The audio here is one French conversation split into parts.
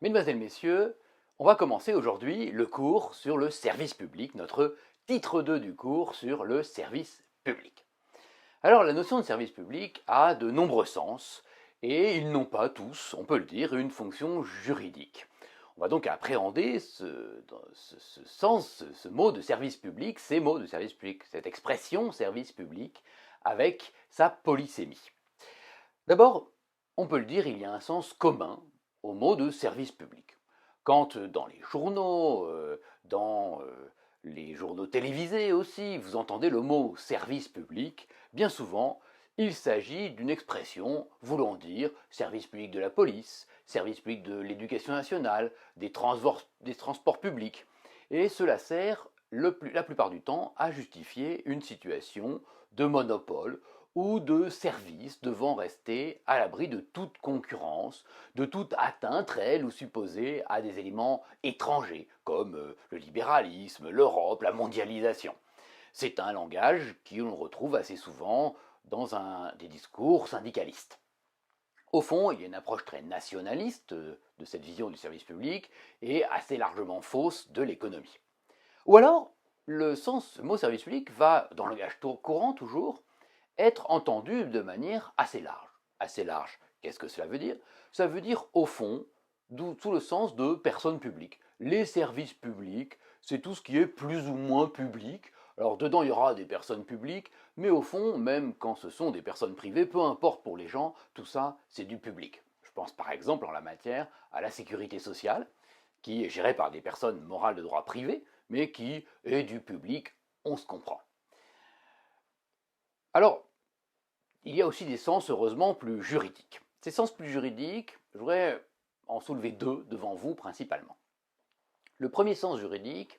Mesdemoiselles, Messieurs, on va commencer aujourd'hui le cours sur le service public, notre titre 2 du cours sur le service public. Alors la notion de service public a de nombreux sens et ils n'ont pas tous, on peut le dire, une fonction juridique. On va donc appréhender ce sens, ce mot de service public, ces mots de service public, cette expression service public avec sa polysémie. D'abord, on peut le dire, il y a un sens commun au mot de service public. Quand dans les journaux, dans les journaux télévisés aussi, vous entendez le mot service public, bien souvent, il s'agit d'une expression voulant dire service public de la police, service public de l'éducation nationale, des transports publics. Et cela sert la plupart du temps à justifier une situation de monopole ou de service devant rester à l'abri de toute concurrence, de toute atteinte réelle ou supposée à des éléments étrangers, comme le libéralisme, l'Europe, la mondialisation. C'est un langage qu'on retrouve assez souvent dans des discours syndicalistes. Au fond, il y a une approche très nationaliste de cette vision du service public et assez largement fausse de l'économie. Ou alors, le mot service public va, dans le langage courant toujours, être entendu de manière assez large. Assez large, qu'est-ce que cela veut dire? Ça veut dire, au fond, sous le sens de personnes publiques. Les services publics, c'est tout ce qui est plus ou moins public. Alors dedans, il y aura des personnes publiques, mais au fond, même quand ce sont des personnes privées, peu importe pour les gens, tout ça, c'est du public. Je pense par exemple en la matière à la sécurité sociale, qui est gérée par des personnes morales de droit privé, mais qui est du public, on se comprend. Alors, il y a aussi des sens, heureusement, plus juridiques. Ces sens plus juridiques, je voudrais en soulever deux devant vous principalement. Le premier sens juridique,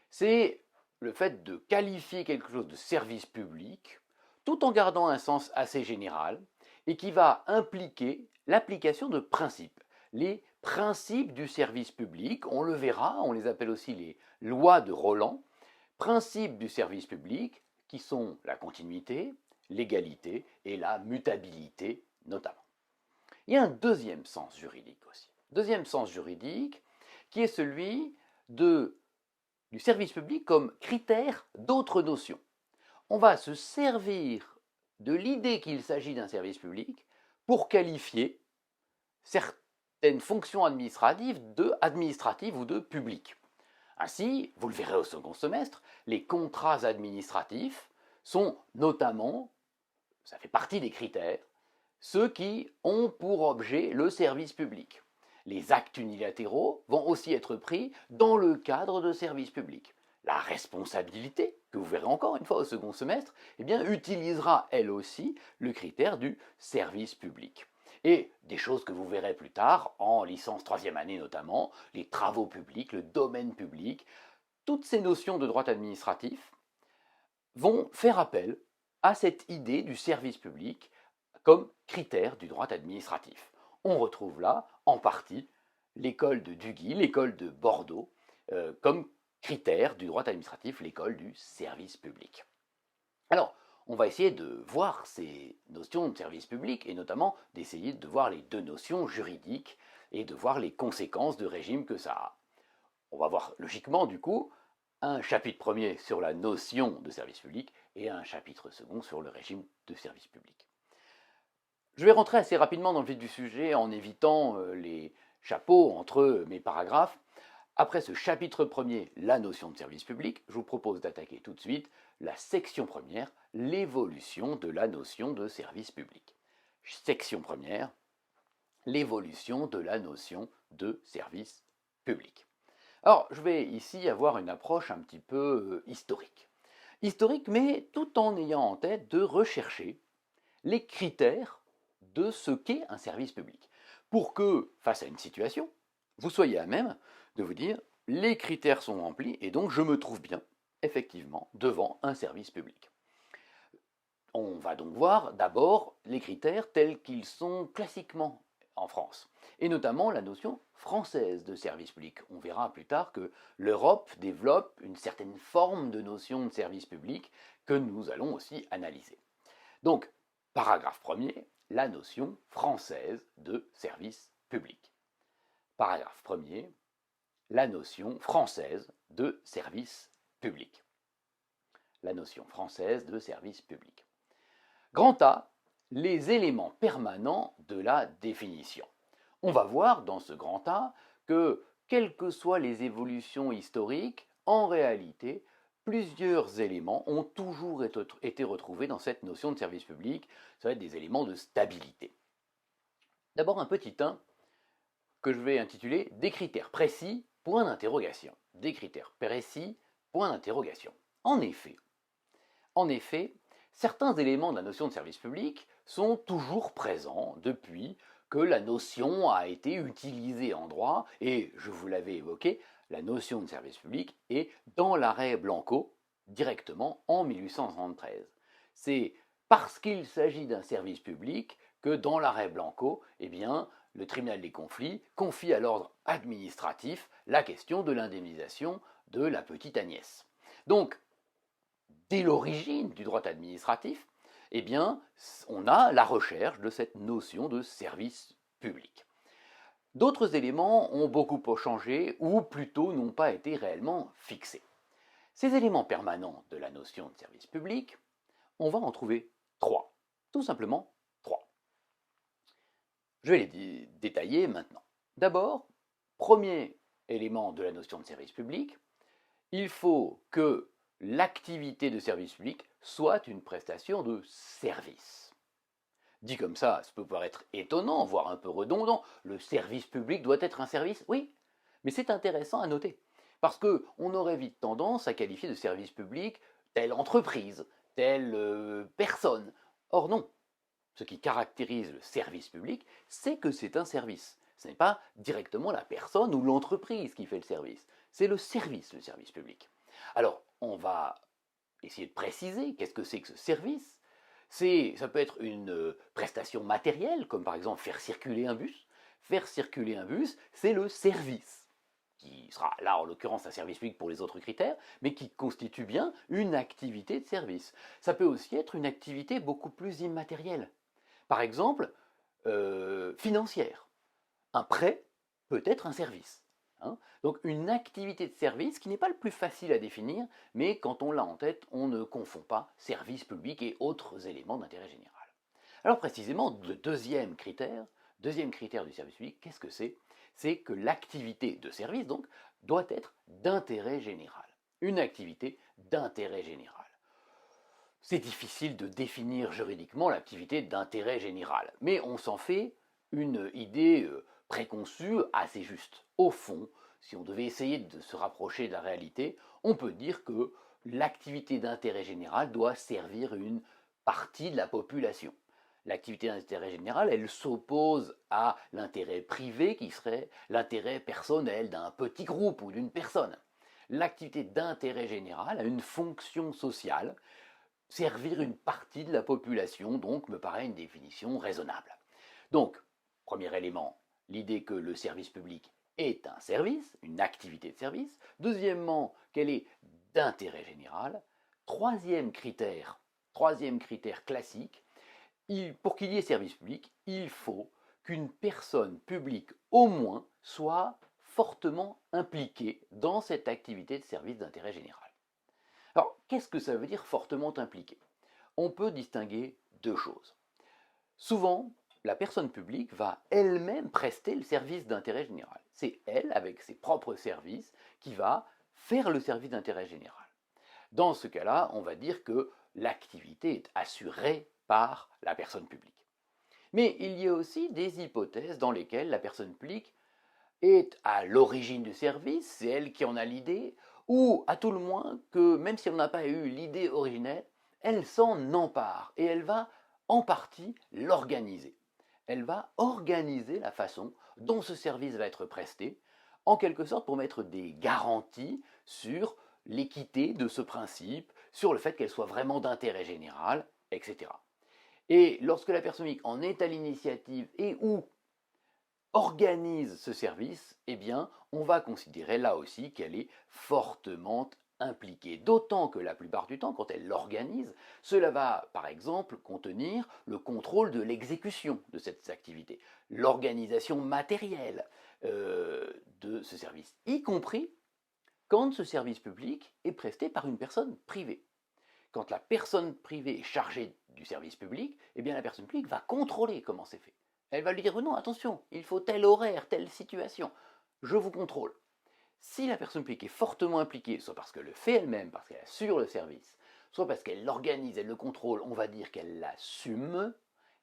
c'est le fait de qualifier quelque chose de service public tout en gardant un sens assez général et qui va impliquer l'application de principes. Les principes du service public, on le verra, on les appelle aussi les lois de Roland, principes du service public qui sont la continuité, l'égalité et la mutabilité notamment. Il y a un deuxième sens juridique aussi. Deuxième sens juridique qui est celui du service public comme critère d'autres notions. On va se servir de l'idée qu'il s'agit d'un service public pour qualifier certaines fonctions administratives ou de publiques. Ainsi, vous le verrez au second semestre, les contrats administratifs sont notamment, ça fait partie des critères, ceux qui ont pour objet le service public. Les actes unilatéraux vont aussi être pris dans le cadre de services publics. La responsabilité, que vous verrez encore une fois au second semestre, eh bien, utilisera elle aussi le critère du service public. Et des choses que vous verrez plus tard, en licence troisième année notamment, les travaux publics, le domaine public, toutes ces notions de droit administratif vont faire appel à cette idée du service public comme critère du droit administratif. On retrouve là, en partie, l'école de Duguy, l'école de Bordeaux, comme critère du droit administratif, l'école du service public. Alors, on va essayer de voir ces notions de service public et notamment d'essayer de voir les deux notions juridiques et de voir les conséquences de régime que ça a. On va voir logiquement du coup un chapitre premier sur la notion de service public et un chapitre second sur le régime de service public. Je vais rentrer assez rapidement dans le vif du sujet en évitant les chapeaux entre mes paragraphes. Après ce chapitre premier, la notion de service public, je vous propose d'attaquer tout de suite la section première, l'évolution de la notion de service public. Section première, l'évolution de la notion de service public. Alors, je vais ici avoir une approche un petit peu historique. Historique, mais tout en ayant en tête de rechercher les critères de ce qu'est un service public. Pour que, face à une situation, vous soyez à même de vous dire les critères sont remplis et donc je me trouve bien, effectivement, devant un service public. On va donc voir d'abord les critères tels qu'ils sont classiquement en France, et notamment la notion française de service public. On verra plus tard que l'Europe développe une certaine forme de notion de service public que nous allons aussi analyser. Donc, paragraphe premier, la notion française de service public. Paragraphe 1er, la notion française de service public. La notion française de service public. Grand A, les éléments permanents de la définition. On va voir dans ce grand A que, quelles que soient les évolutions historiques, en réalité, plusieurs éléments ont toujours été retrouvés dans cette notion de service public. Ça va être des éléments de stabilité. D'abord un petit 1 que je vais intituler « Des critères précis, point d'interrogation ». Des critères précis, point d'interrogation. En effet, certains éléments de la notion de service public sont toujours présents depuis que la notion a été utilisée en droit, et je vous l'avais évoqué, la notion de service public est dans l'arrêt Blanco, directement en 1873. C'est parce qu'il s'agit d'un service public que dans l'arrêt Blanco, eh bien, le tribunal des conflits confie à l'ordre administratif la question de l'indemnisation de la petite Agnès. Donc, dès l'origine du droit administratif, eh bien, on a la recherche de cette notion de service public. D'autres éléments ont beaucoup changé ou plutôt n'ont pas été réellement fixés. Ces éléments permanents de la notion de service public, on va en trouver 3. Tout simplement 3. Je vais les détailler maintenant. D'abord, premier élément de la notion de service public, il faut que l'activité de service public soit une prestation de service. Dit comme ça peut paraître étonnant, voire un peu redondant. Le service public doit être un service? Oui, mais c'est intéressant à noter. Parce qu'on aurait vite tendance à qualifier de service public telle entreprise, telle personne. Or non, ce qui caractérise le service public, c'est que c'est un service. Ce n'est pas directement la personne ou l'entreprise qui fait le service. C'est le service public. Alors, on va essayer de préciser qu'est-ce que ce service. Ça peut être une prestation matérielle, comme par exemple faire circuler un bus. Faire circuler un bus, c'est le service, qui sera là en l'occurrence un service public pour les autres critères, mais qui constitue bien une activité de service. Ça peut aussi être une activité beaucoup plus immatérielle. Par exemple, financière. Un prêt peut être un service. Donc une activité de service qui n'est pas le plus facile à définir, mais quand on l'a en tête, on ne confond pas service public et autres éléments d'intérêt général. Alors précisément, le deuxième critère du service public, qu'est-ce que c'est? C'est que l'activité de service, donc, doit être d'intérêt général. Une activité d'intérêt général. C'est difficile de définir juridiquement l'activité d'intérêt général, mais on s'en fait une idée préconçue assez juste. Au fond, si on devait essayer de se rapprocher de la réalité, on peut dire que l'activité d'intérêt général doit servir une partie de la population. L'activité d'intérêt général, elle s'oppose à l'intérêt privé qui serait l'intérêt personnel d'un petit groupe ou d'une personne. L'activité d'intérêt général a une fonction sociale. Servir une partie de la population, donc, me paraît une définition raisonnable. Donc, premier élément, l'idée que le service public est un service, une activité de service. Deuxièmement, qu'elle est d'intérêt général. Troisième critère classique, pour qu'il y ait service public, il faut qu'une personne publique au moins soit fortement impliquée dans cette activité de service d'intérêt général. Alors, qu'est-ce que ça veut dire fortement impliqué? On peut distinguer deux choses. Souvent, la personne publique va elle-même prester le service d'intérêt général. C'est elle, avec ses propres services, qui va faire le service d'intérêt général. Dans ce cas-là, on va dire que l'activité est assurée par la personne publique. Mais il y a aussi des hypothèses dans lesquelles la personne publique est à l'origine du service, c'est elle qui en a l'idée, ou à tout le moins que même si elle n'a pas eu l'idée originelle, elle s'en empare et elle va en partie l'organiser. Elle va organiser la façon dont ce service va être presté, en quelque sorte pour mettre des garanties sur l'équité de ce principe, sur le fait qu'elle soit vraiment d'intérêt général, etc. Et lorsque la personne publique en est à l'initiative et ou organise ce service, eh bien, on va considérer là aussi qu'elle est fortement impliquée, d'autant que la plupart du temps, quand elle l'organise, cela va par exemple contenir le contrôle de l'exécution de cette activité, l'organisation matérielle de ce service, y compris quand ce service public est presté par une personne privée. Quand la personne privée est chargée du service public, eh bien la personne publique va contrôler comment c'est fait. Elle va lui dire non, attention, il faut tel horaire, telle situation, je vous contrôle. Si la personne publique est fortement impliquée, soit parce qu'elle le fait elle-même, parce qu'elle assure le service, soit parce qu'elle l'organise, elle le contrôle, on va dire qu'elle l'assume,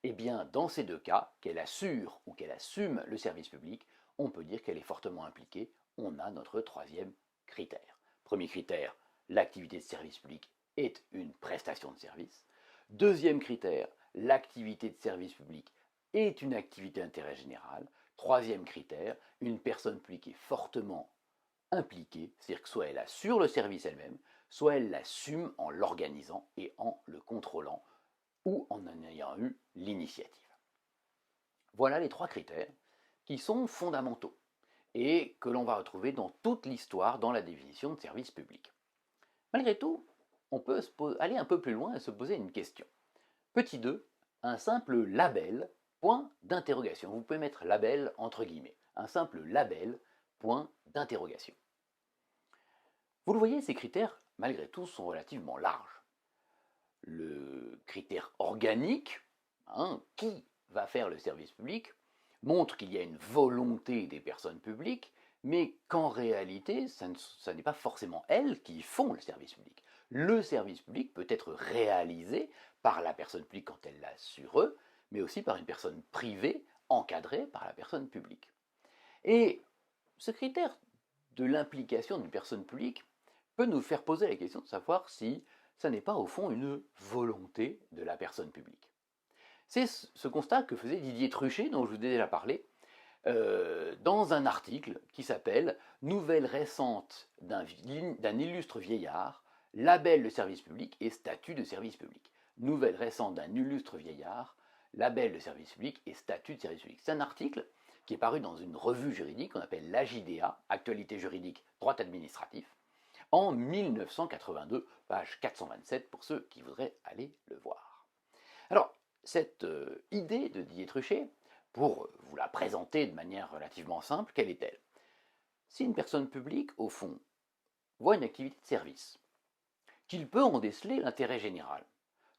eh bien dans ces deux cas, qu'elle assure ou qu'elle assume le service public, on peut dire qu'elle est fortement impliquée. On a notre troisième critère. Premier critère, l'activité de service public est une prestation de service. Deuxième critère, l'activité de service public est une activité d'intérêt général. Troisième critère, une personne publique est fortement impliquée, c'est-à-dire que soit elle assure le service elle-même, soit elle l'assume en l'organisant et en le contrôlant ou en ayant eu l'initiative. Voilà les trois critères qui sont fondamentaux et que l'on va retrouver dans toute l'histoire dans la définition de service public. Malgré tout, on peut aller un peu plus loin et se poser une question. Petit 2, un simple label, point d'interrogation. Vous pouvez mettre label entre guillemets. Un simple label, point d'interrogation. Vous le voyez, ces critères, malgré tout, sont relativement larges. Le critère organique, qui va faire le service public, montre qu'il y a une volonté des personnes publiques, mais qu'en réalité, ça n'est pas forcément elles qui font le service public. Le service public peut être réalisé par la personne publique quand elle l'assure, mais aussi par une personne privée encadrée par la personne publique. Et ce critère de l'implication d'une personne publique peut nous faire poser la question de savoir si ça n'est pas au fond une volonté de la personne publique. C'est ce constat que faisait Didier Truchet, dont je vous ai déjà parlé, dans un article qui s'appelle « Nouvelle récente d'un illustre vieillard, label de service public et statut de service public ». Nouvelle récente d'un illustre vieillard, label de service public et statut de service public. C'est un article qui est paru dans une revue juridique qu'on appelle l'AJDA, Actualité juridique, droit administratif, en 1982, page 427 pour ceux qui voudraient aller le voir. Alors, cette idée de Didier Truchet, pour vous la présenter de manière relativement simple, quelle est-elle? Si une personne publique, au fond, voit une activité de service, qu'il peut en déceler l'intérêt général,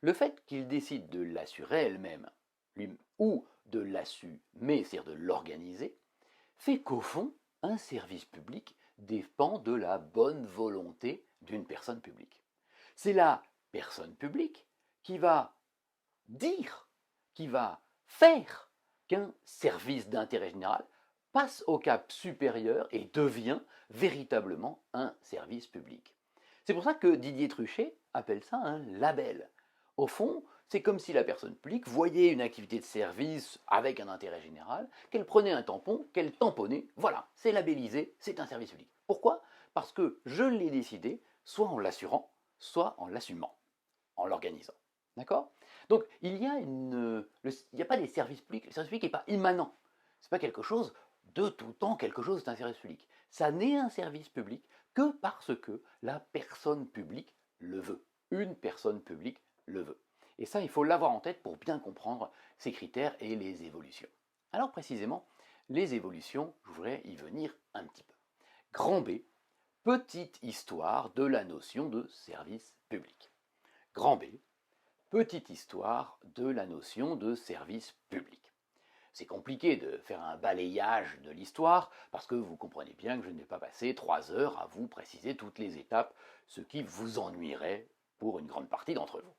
le fait qu'il décide de l'assurer elle-même, ou de l'assumer, c'est-à-dire de l'organiser, fait qu'au fond, un service public dépend de la bonne volonté d'une personne publique. C'est la personne publique qui va dire, qui va faire qu'un service d'intérêt général passe au cap supérieur et devient véritablement un service public. C'est pour ça que Didier Truchet appelle ça un label. Au fond, c'est comme si la personne publique voyait une activité de service avec un intérêt général, qu'elle prenait un tampon, qu'elle tamponnait, voilà, c'est labellisé, c'est un service public. Pourquoi? Parce que je l'ai décidé, soit en l'assurant, soit en l'assumant, en l'organisant. D'accord? Donc il n'y a pas des services publics, le service public n'est pas immanent. Ce n'est pas quelque chose de tout temps, quelque chose est un service public. Ça n'est un service public que parce que la personne publique le veut. Une personne publique le veut. Et ça, il faut l'avoir en tête pour bien comprendre ces critères et les évolutions. Alors précisément, les évolutions, je voudrais y venir un petit peu. Grand B, petite histoire de la notion de service public. Grand B, petite histoire de la notion de service public. C'est compliqué de faire un balayage de l'histoire parce que vous comprenez bien que je n'ai pas passé 3 heures à vous préciser toutes les étapes, ce qui vous ennuierait pour une grande partie d'entre vous.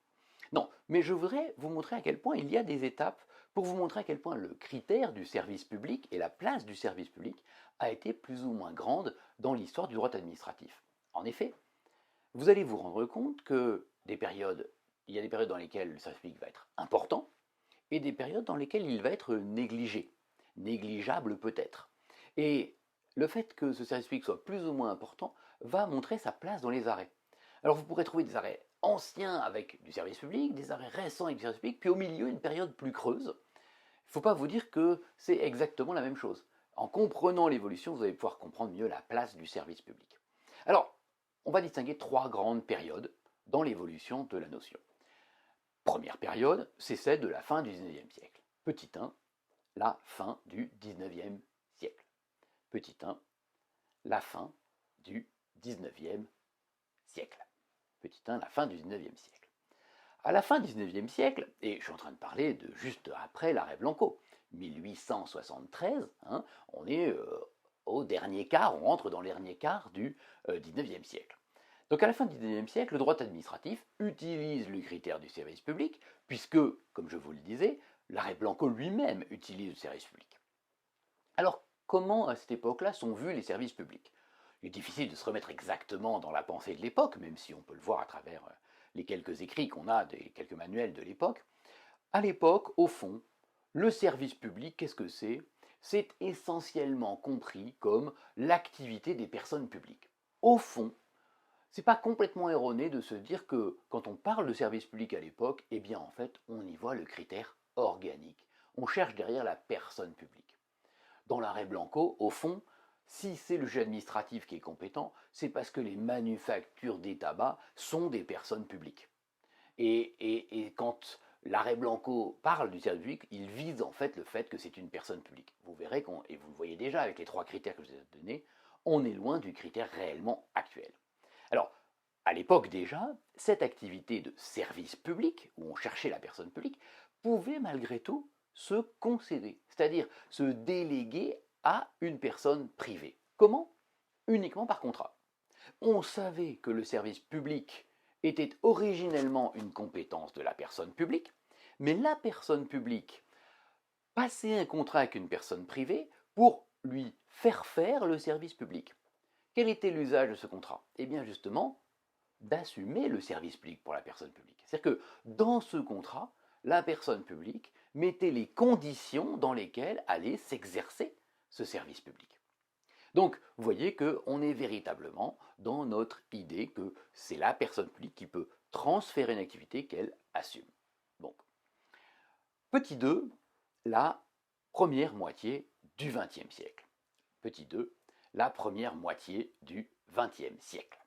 Non, mais je voudrais vous montrer à quel point il y a des étapes pour vous montrer à quel point le critère du service public et la place du service public a été plus ou moins grande dans l'histoire du droit administratif. En effet, vous allez vous rendre compte que il y a des périodes dans lesquelles le service public va être important et des périodes dans lesquelles il va être négligé, négligeable peut-être. Et le fait que ce service public soit plus ou moins important va montrer sa place dans les arrêts. Alors vous pourrez trouver des arrêts anciens avec du service public, des arrêts récents avec du service public, puis au milieu une période plus creuse. Il ne faut pas vous dire que c'est exactement la même chose. En comprenant l'évolution, vous allez pouvoir comprendre mieux la place du service public. Alors, on va distinguer trois grandes périodes dans l'évolution de la notion. Première période, c'est celle de la fin du XIXe siècle. Petit 1, la fin du XIXe siècle. Petit 1, la fin du XIXe siècle. Petit 1, la fin du XIXe siècle. À la fin du XIXe siècle, et je suis en train de parler de juste après l'arrêt Blanco, 1873, on est au dernier quart, on rentre dans le dernier quart du XIXe siècle. Donc à la fin du XIXe siècle, le droit administratif utilise le critère du service public, puisque, comme je vous le disais, l'arrêt Blanco lui-même utilise le service public. Alors, comment à cette époque-là sont vus les services publics? Il est difficile de se remettre exactement dans la pensée de l'époque, même si on peut le voir à travers les quelques écrits qu'on a, des quelques manuels de l'époque. À l'époque, au fond, le service public, qu'est-ce que c'est? C'est essentiellement compris comme l'activité des personnes publiques. Au fond, c'est pas complètement erroné de se dire que quand on parle de service public à l'époque, eh bien en fait, on y voit le critère organique. On cherche derrière la personne publique. Dans l'arrêt Blanco, au fond, si c'est le juge administratif qui est compétent, c'est parce que les manufactures des tabacs sont des personnes publiques. Et quand l'arrêt Blanco parle du service public, il vise en fait le fait que c'est une personne publique. Vous verrez, et vous le voyez déjà avec les trois critères que je vous ai donnés, on est loin du critère réellement actuel. Alors, à l'époque déjà, cette activité de service public, où on cherchait la personne publique, pouvait malgré tout se concéder, c'est-à-dire se déléguer à une personne privée. Comment? Uniquement par contrat. On savait que le service public était originellement une compétence de la personne publique, mais la personne publique passait un contrat avec une personne privée pour lui faire le service public. Quel était l'usage de ce contrat? Eh bien justement, d'assumer le service public pour la personne publique. C'est-à-dire que dans ce contrat, la personne publique mettait les conditions dans lesquelles allait s'exercer ce service public. Donc, vous voyez qu'on est véritablement dans notre idée que c'est la personne publique qui peut transférer une activité qu'elle assume. Donc, petit 2, la première moitié du XXe siècle. Petit 2, la première moitié du XXe siècle.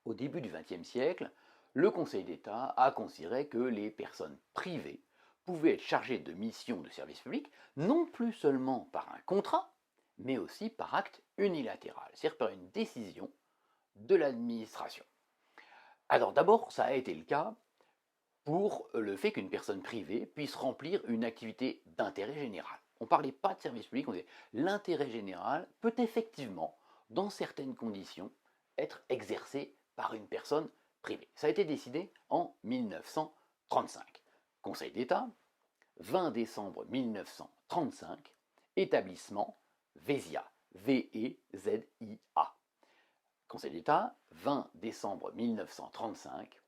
Au début du XXe siècle, le Conseil d'État a considéré que les personnes privées pouvaient être chargées de missions de service public, non plus seulement par un contrat, mais aussi par acte unilatéral, c'est-à-dire par une décision de l'administration. Alors d'abord, ça a été le cas pour le fait qu'une personne privée puisse remplir une activité d'intérêt général. On ne parlait pas de service public, on disait l'intérêt général peut effectivement, dans certaines conditions, être exercé par une personne privée. Ça a été décidé en 1935. Conseil d'État, 20 décembre 1935, établissement VESIA, V-E-Z-I-A. Conseil d'État, 20 décembre 1935,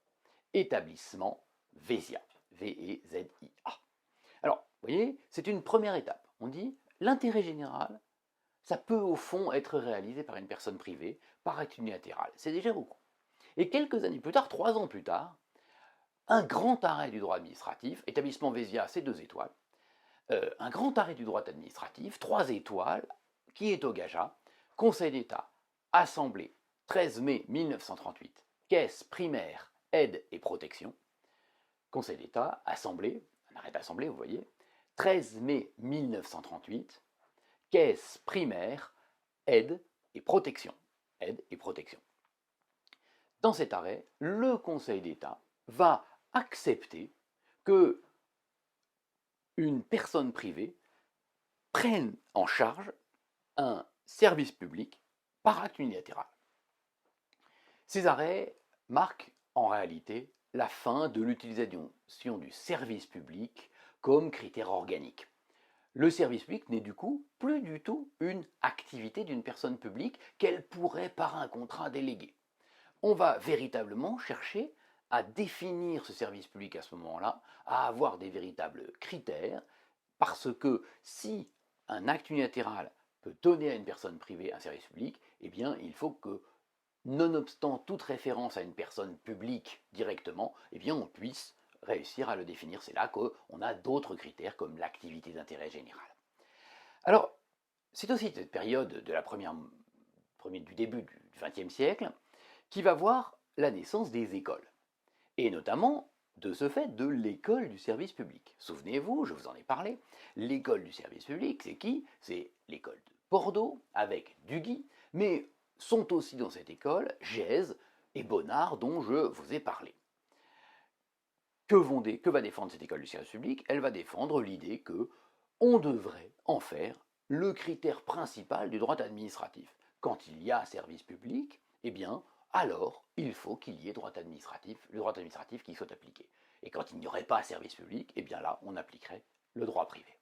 établissement VESIA, V-E-Z-I-A. Alors, vous voyez, c'est une première étape. On dit l'intérêt général, ça peut au fond être réalisé par une personne privée, par acte unilatéral. C'est déjà beaucoup. Et quelques années plus tard, 3 ans plus tard, un grand arrêt du droit administratif, établissement VESIA, c'est 2 étoiles, un grand arrêt du droit administratif, 3 étoiles, qui est au Gaja, Conseil d'État, Assemblée, 13 mai 1938, Caisse primaire, aide et protection, Conseil d'État, Assemblée, un arrêt d'Assemblée, vous voyez, 13 mai 1938, Caisse primaire, aide et protection. Aide et protection. Dans cet arrêt, le Conseil d'État va accepter que une personne privée prenne en charge un service public par acte unilatéral. Ces arrêts marquent en réalité la fin de l'utilisation du service public comme critère organique. Le service public n'est du coup plus du tout une activité d'une personne publique qu'elle pourrait par un contrat déléguer. On va véritablement chercher à définir ce service public à ce moment-là, à avoir des véritables critères, parce que si un acte unilatéral peut donner à une personne privée un service public, eh bien il faut que, nonobstant toute référence à une personne publique directement, eh bien on puisse réussir à le définir. C'est là qu'on a d'autres critères comme l'activité d'intérêt général. Alors, c'est aussi cette période de du début du XXe siècle qui va voir la naissance des écoles, et notamment, de ce fait, de l'école du service public. Souvenez-vous, je vous en ai parlé, l'école du service public, c'est qui? C'est l'école de Bordeaux, avec Duguy, mais sont aussi dans cette école Gèze et Bonnard, dont je vous ai parlé. Que va défendre cette école du service public? Elle va défendre l'idée que on devrait en faire le critère principal du droit administratif. Quand il y a service public, eh bien, alors il faut qu'il y ait le droit administratif qui soit appliqué. Et quand il n'y aurait pas service public, eh bien là, on appliquerait le droit privé.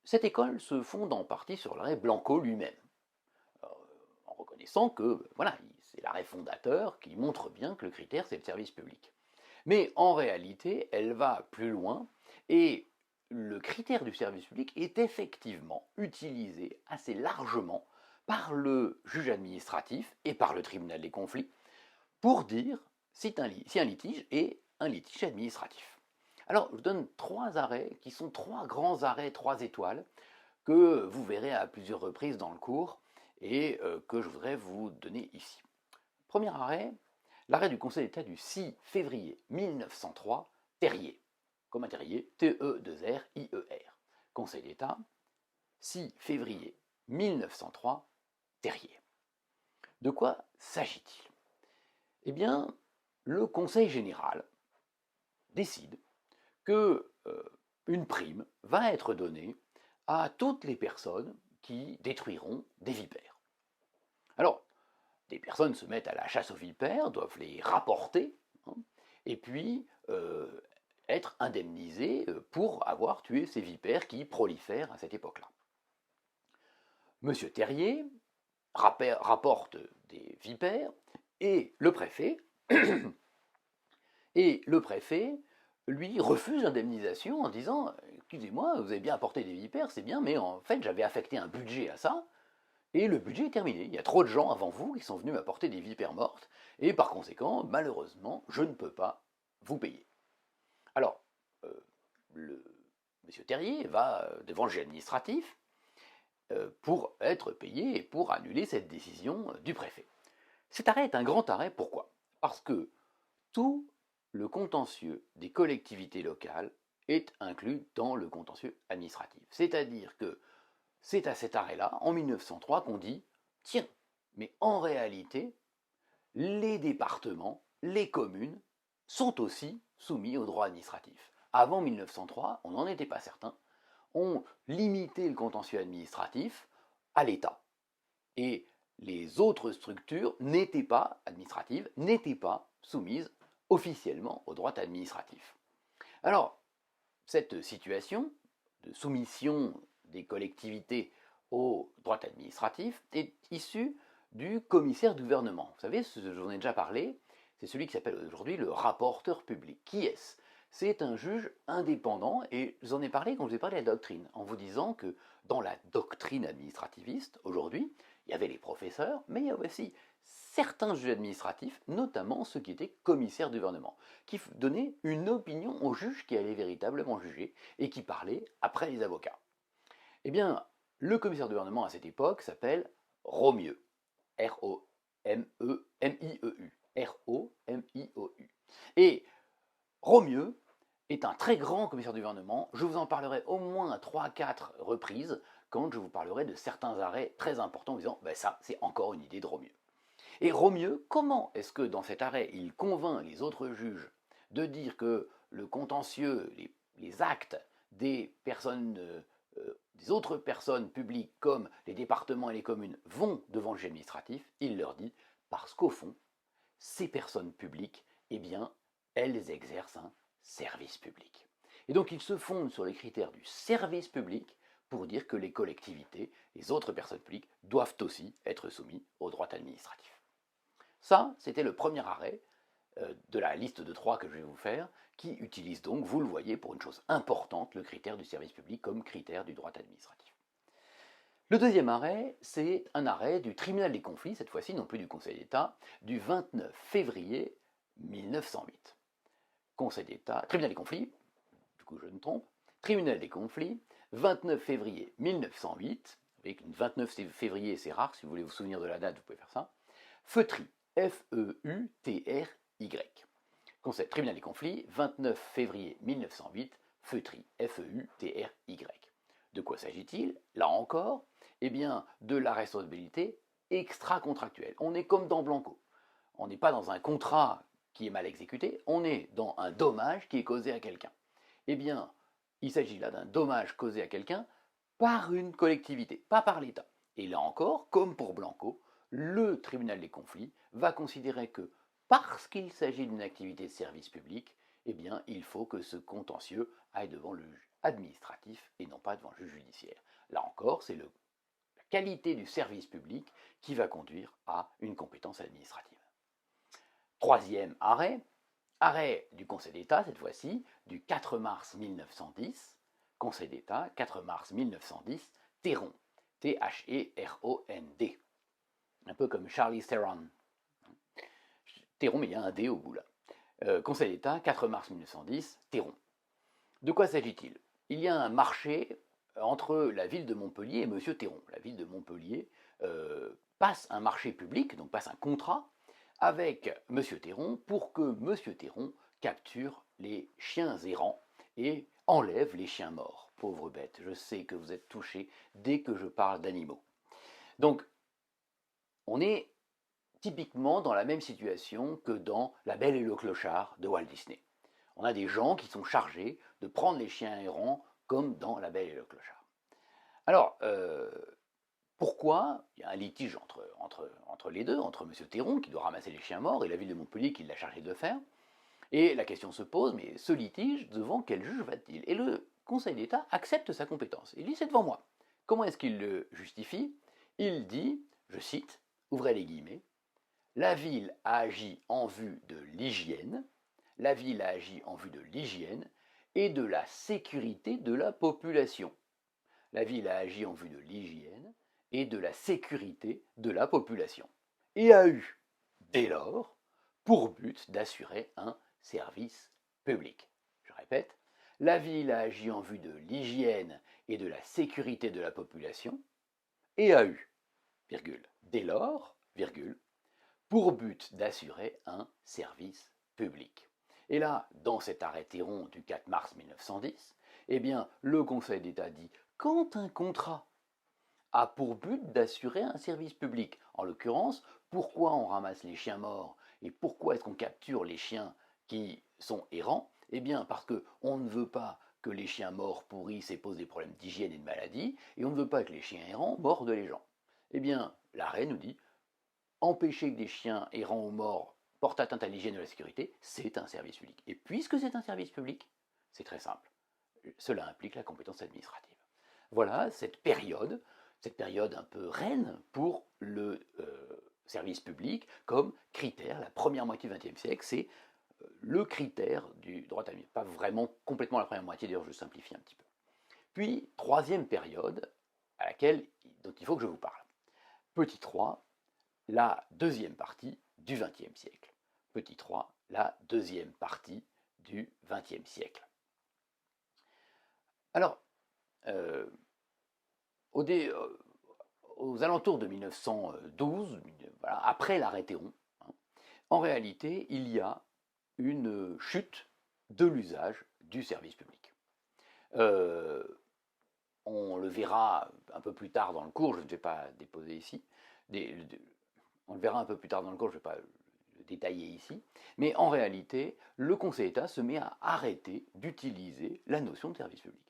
Cette école se fonde en partie sur l'arrêt Blanco lui-même, en reconnaissant que voilà, c'est l'arrêt fondateur qui montre bien que le critère c'est le service public. Mais en réalité, elle va plus loin et le critère du service public est effectivement utilisé assez largement par le juge administratif et par le tribunal des conflits pour dire si un litige est un litige administratif. Alors, je vous donne 3 arrêts qui sont 3 grands arrêts 3 étoiles que vous verrez à plusieurs reprises dans le cours et que je voudrais vous donner ici. Premier arrêt, l'arrêt du Conseil d'État du 6 février 1903, Terrier, comme un terrier, T-E-2-R-I-E-R. Conseil d'État, 6 février 1903, Terrier. De quoi s'agit-il? Eh bien, le Conseil général décide que une prime va être donnée à toutes les personnes qui détruiront des vipères. Alors, des personnes se mettent à la chasse aux vipères, doivent les rapporter, hein, et puis être indemnisées pour avoir tué ces vipères qui prolifèrent à cette époque-là. Monsieur Terrier rapporte des vipères, et le préfet, lui refuse l'indemnisation en disant « Excusez-moi, vous avez bien apporté des vipères, c'est bien, mais en fait j'avais affecté un budget à ça, et le budget est terminé. Il y a trop de gens avant vous qui sont venus m'apporter des vipères mortes, et par conséquent, malheureusement, je ne peux pas vous payer. » Alors, monsieur Terrier va devant le juge administratif pour être payé et pour annuler cette décision du préfet. Cet arrêt est un grand arrêt, pourquoi? Parce que tout le contentieux des collectivités locales est inclus dans le contentieux administratif. C'est-à-dire que c'est à cet arrêt-là, en 1903, qu'on dit « Tiens, mais en réalité, les départements, les communes, sont aussi soumis au droit administratif. » Avant 1903, on n'en était pas certain. On limitait le contentieux administratif à l'État. Et les autres structures n'étaient pas administratives, n'étaient pas soumises officiellement au droit administratif. Alors, cette situation de soumission des collectivités au droit administratif est issue du commissaire du gouvernement. Vous savez, j'en ai déjà parlé, c'est celui qui s'appelle aujourd'hui le rapporteur public. Qui est-ce? C'est un juge indépendant, et je vous en ai parlé quand je vous ai parlé de la doctrine, en vous disant que dans la doctrine administrativiste, aujourd'hui, il y avait les professeurs, mais il y avait aussi certains juges administratifs, notamment ceux qui étaient commissaires du gouvernement, qui donnaient une opinion au juge qui allait véritablement juger et qui parlait après les avocats. Eh bien, le commissaire du gouvernement à cette époque s'appelle Romieu. R-O-M-E-M-I-E-U. R-O-M-I-O-U. Et Romieu est un très grand commissaire du gouvernement. Je vous en parlerai au moins à 3-4 reprises quand je vous parlerai de certains arrêts très importants en disant ben ça, c'est encore une idée de Romieu. Et Romieu, comment est-ce que dans cet arrêt, il convainc les autres juges de dire que le contentieux, les actes des personnes, des autres personnes publiques comme les départements et les communes vont devant le juge administratif? Il leur dit parce qu'au fond, ces personnes publiques, eh bien, elles exercent un service public. Et donc il se fonde sur les critères du service public pour dire que les collectivités, les autres personnes publiques, doivent aussi être soumis au droit administratif. Ça, c'était le premier arrêt de la liste de 3 que je vais vous faire, qui utilise donc, vous le voyez, pour une chose importante, le critère du service public comme critère du droit administratif. Le deuxième arrêt, c'est un arrêt du tribunal des conflits, cette fois-ci non plus du Conseil d'État, du 29 février 1908. Conseil d'État, tribunal des conflits, du coup je me trompe, tribunal des conflits, 29 février 1908, avec une 29 février c'est rare, si vous voulez vous souvenir de la date, vous pouvez faire ça, Feutry, F-E-U-T-R-Y. Tribunal des conflits, 29 février 1908, Feutry, F-E-U-T-R-Y. De quoi s'agit-il? Là encore, eh bien, de la responsabilité extra-contractuelle. On est comme dans Blanco. On n'est pas dans un contrat qui est mal exécuté, on est dans un dommage qui est causé à quelqu'un. Eh bien, il s'agit là d'un dommage causé à quelqu'un par une collectivité, pas par l'État. Et là encore, comme pour Blanco, le tribunal des conflits va considérer que parce qu'il s'agit d'une activité de service public, eh bien, il faut que ce contentieux aille devant le juge administratif et non pas devant le juge judiciaire. Là encore, c'est la qualité du service public qui va conduire à une compétence administrative. Troisième arrêt, arrêt du Conseil d'État, cette fois-ci, du 4 mars 1910, Conseil d'État, 4 mars 1910, Theron, T-H-E-R-O-N-D. Un peu comme Charlie Theron. Theron, mais il y a un D au bout là. Conseil d'État, 4 mars 1910, Theron. De quoi s'agit-il? Il y a un marché entre la ville de Montpellier et M. Theron. La ville de Montpellier passe un marché public, donc passe un contrat, avec M. Theron pour que M. Theron capture les chiens errants et enlève les chiens morts. Pauvre bête, je sais que vous êtes touchés dès que je parle d'animaux. Donc, on est typiquement dans la même situation que dans La Belle et le Clochard de Walt Disney. On a des gens qui sont chargés de prendre les chiens errants comme dans La Belle et le Clochard. Alors, pourquoi il y a un litige entre les deux, entre M. Theron qui doit ramasser les chiens morts et la ville de Montpellier qui l'a chargé de le faire? Et la question se pose, mais ce litige, devant quel juge va-t-il? Et le Conseil d'État accepte sa compétence. Il dit, c'est devant moi. Comment est-ce qu'il le justifie? Il dit, je cite, ouvrez les guillemets, la ville a agi en vue de l'hygiène, la ville a agi en vue de l'hygiène et de la sécurité de la population. La ville a agi en vue de l'hygiène et de la sécurité de la population. Et a eu, dès lors, pour but d'assurer un service public. Je répète, la ville a agi en vue de l'hygiène et de la sécurité de la population et a eu, virgule, dès lors, virgule, pour but d'assurer un service public. Et là, dans cet arrêt Theron du 4 mars 1910, eh bien, le Conseil d'État dit quand un contrat a pour but d'assurer un service public, en l'occurrence, pourquoi on ramasse les chiens morts et pourquoi est-ce qu'on capture les chiens qui sont errants? Eh bien, parce qu'on ne veut pas que les chiens morts pourrissent et posent des problèmes d'hygiène et de maladie, et on ne veut pas que les chiens errants mordent les gens. Eh bien, l'arrêt nous dit empêcher que des chiens errants ou morts portent atteinte à l'hygiène et à la sécurité, c'est un service public. Et puisque c'est un service public, c'est très simple. Cela implique la compétence administrative. Voilà cette période un peu reine pour le service public comme critère. La première moitié du XXe siècle, c'est le critère du droit à l'administration. Pas vraiment complètement la première moitié, d'ailleurs je simplifie un petit peu. Puis, troisième période dont il faut que je vous parle. Petit 3, la deuxième partie du XXe siècle. Petit 3, la deuxième partie du XXe siècle. Alors, aux alentours de 1912, voilà, après l'arrêt Theron, en réalité, il y a une chute de l'usage du service public. On le verra un peu plus tard dans le cours, je ne vais pas déposer ici, on le verra un peu plus tard dans le cours, je ne vais pas le détailler ici, mais en réalité, le Conseil d'État se met à arrêter d'utiliser la notion de service public.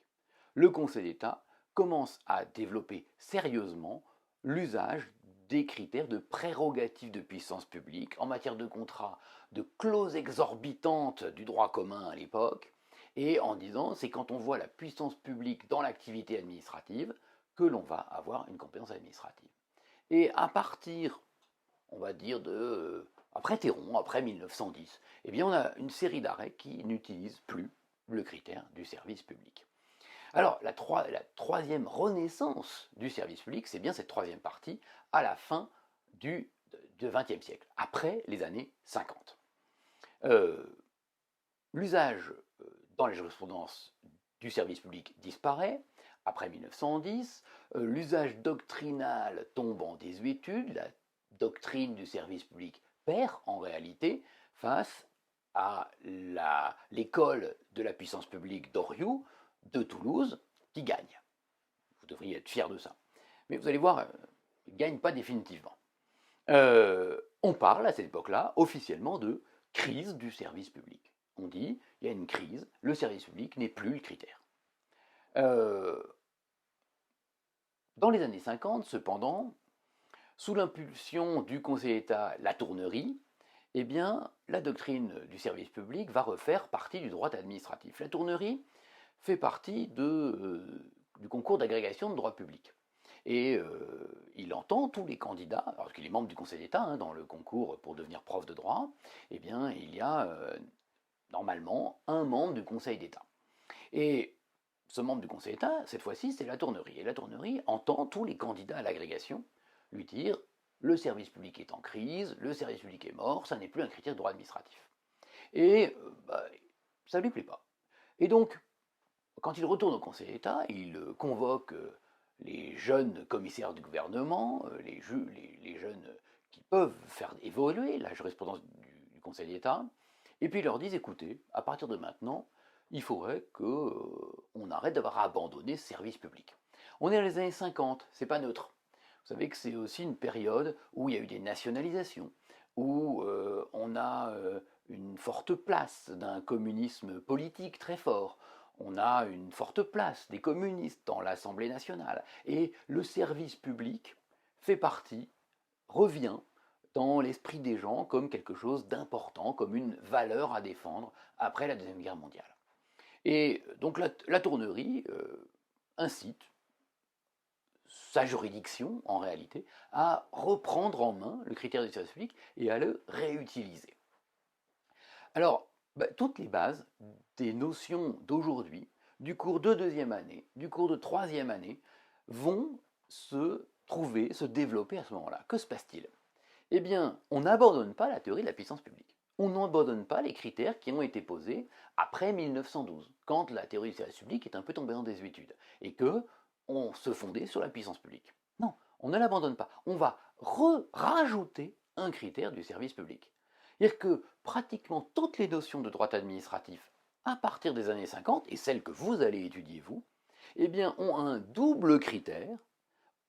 Le Conseil d'État commence à développer sérieusement l'usage des critères de prérogatives de puissance publique en matière de contrat, de clauses exorbitantes du droit commun à l'époque, et en disant c'est quand on voit la puissance publique dans l'activité administrative que l'on va avoir une compétence administrative. Et à partir, on va dire, après Theron, après 1910, eh bien on a une série d'arrêts qui n'utilisent plus le critère du service public. Alors, la troisième renaissance du service public, c'est bien cette troisième partie à la fin du XXe siècle, après les années 50. L'usage dans les jurisprudences du service public disparaît après 1910, l'usage doctrinal tombe en désuétude, la doctrine du service public perd en réalité face à l'école de la puissance publique d'Oriou, de Toulouse, qui gagne. Vous devriez être fiers de ça. Mais vous allez voir, il ne gagne pas définitivement. On parle à cette époque-là officiellement de crise du service public. On dit, il y a une crise, le service public n'est plus le critère. Dans les années 50, cependant, sous l'impulsion du Conseil d'État Latournerie, eh bien, la doctrine du service public va refaire partie du droit administratif. Latournerie fait partie du concours d'agrégation de droit public. Et il entend tous les candidats, alors qu'il est membre du Conseil d'État, dans le concours pour devenir prof de droit, eh bien, il y a normalement un membre du Conseil d'État. Et ce membre du Conseil d'État, cette fois-ci, c'est Latournerie. Et Latournerie entend tous les candidats à l'agrégation lui dire le service public est en crise, le service public est mort, ça n'est plus un critère de droit administratif. Et ça ne lui plaît pas. Et donc, quand il retourne au Conseil d'État, il convoque les jeunes commissaires du gouvernement, les jeunes qui peuvent faire évoluer la jurisprudence du Conseil d'État, et puis ils leur disent, écoutez, à partir de maintenant, il faudrait qu'on arrête d'avoir abandonné ce service public. On est dans les années 50, c'est pas neutre. Vous savez que c'est aussi une période où il y a eu des nationalisations, où on a une forte place d'un communisme politique très fort. On a une forte place des communistes dans l'Assemblée nationale. Et le service public fait partie, revient dans l'esprit des gens comme quelque chose d'important, comme une valeur à défendre après la Deuxième Guerre mondiale. Et donc la Tournerie incite sa juridiction, en réalité, à reprendre en main le critère du service public et à le réutiliser. Alors, toutes les bases des notions d'aujourd'hui, du cours de deuxième année, du cours de troisième année, vont se trouver, se développer à ce moment-là. Que se passe-t-il? Eh bien, on n'abandonne pas la théorie de la puissance publique. On n'abandonne pas les critères qui ont été posés après 1912, quand la théorie du service public est un peu tombée en désuétude, et que on se fondait sur la puissance publique. Non, on ne l'abandonne pas. On va rajouter un critère du service public. C'est-à-dire que pratiquement toutes les notions de droit administratif à partir des années 50, et celles que vous allez étudier vous, eh bien, ont un double critère.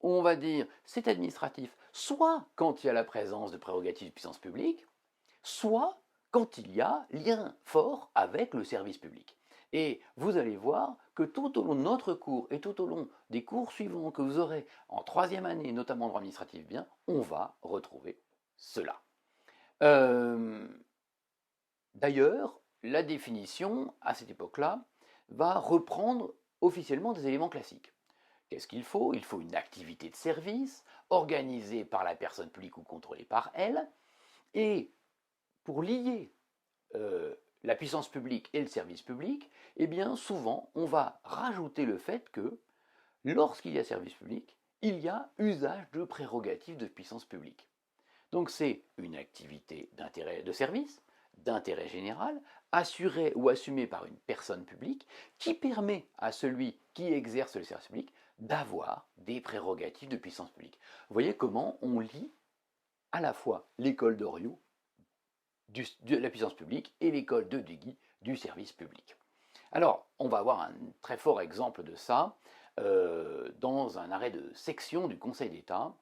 On va dire c'est administratif, soit quand il y a la présence de prérogatives de puissance publique, soit quand il y a lien fort avec le service public. Et vous allez voir que tout au long de notre cours et tout au long des cours suivants que vous aurez en troisième année, notamment en droit administratif, bien, on va retrouver cela. D'ailleurs, la définition, à cette époque-là, va reprendre officiellement des éléments classiques. Qu'est-ce qu'il faut? Il faut une activité de service, organisée par la personne publique ou contrôlée par elle, et pour lier la puissance publique et le service public, eh bien souvent on va rajouter le fait que lorsqu'il y a service public, il y a usage de prérogatives de puissance publique. Donc c'est une activité d'intérêt de service, d'intérêt général, assurée ou assumée par une personne publique, qui permet à celui qui exerce le service public d'avoir des prérogatives de puissance publique. Vous voyez comment on lie à la fois l'école d'Oriou de la puissance publique et l'école de Duguy du service public. Alors, on va avoir un très fort exemple de ça dans un arrêt de section du Conseil d'État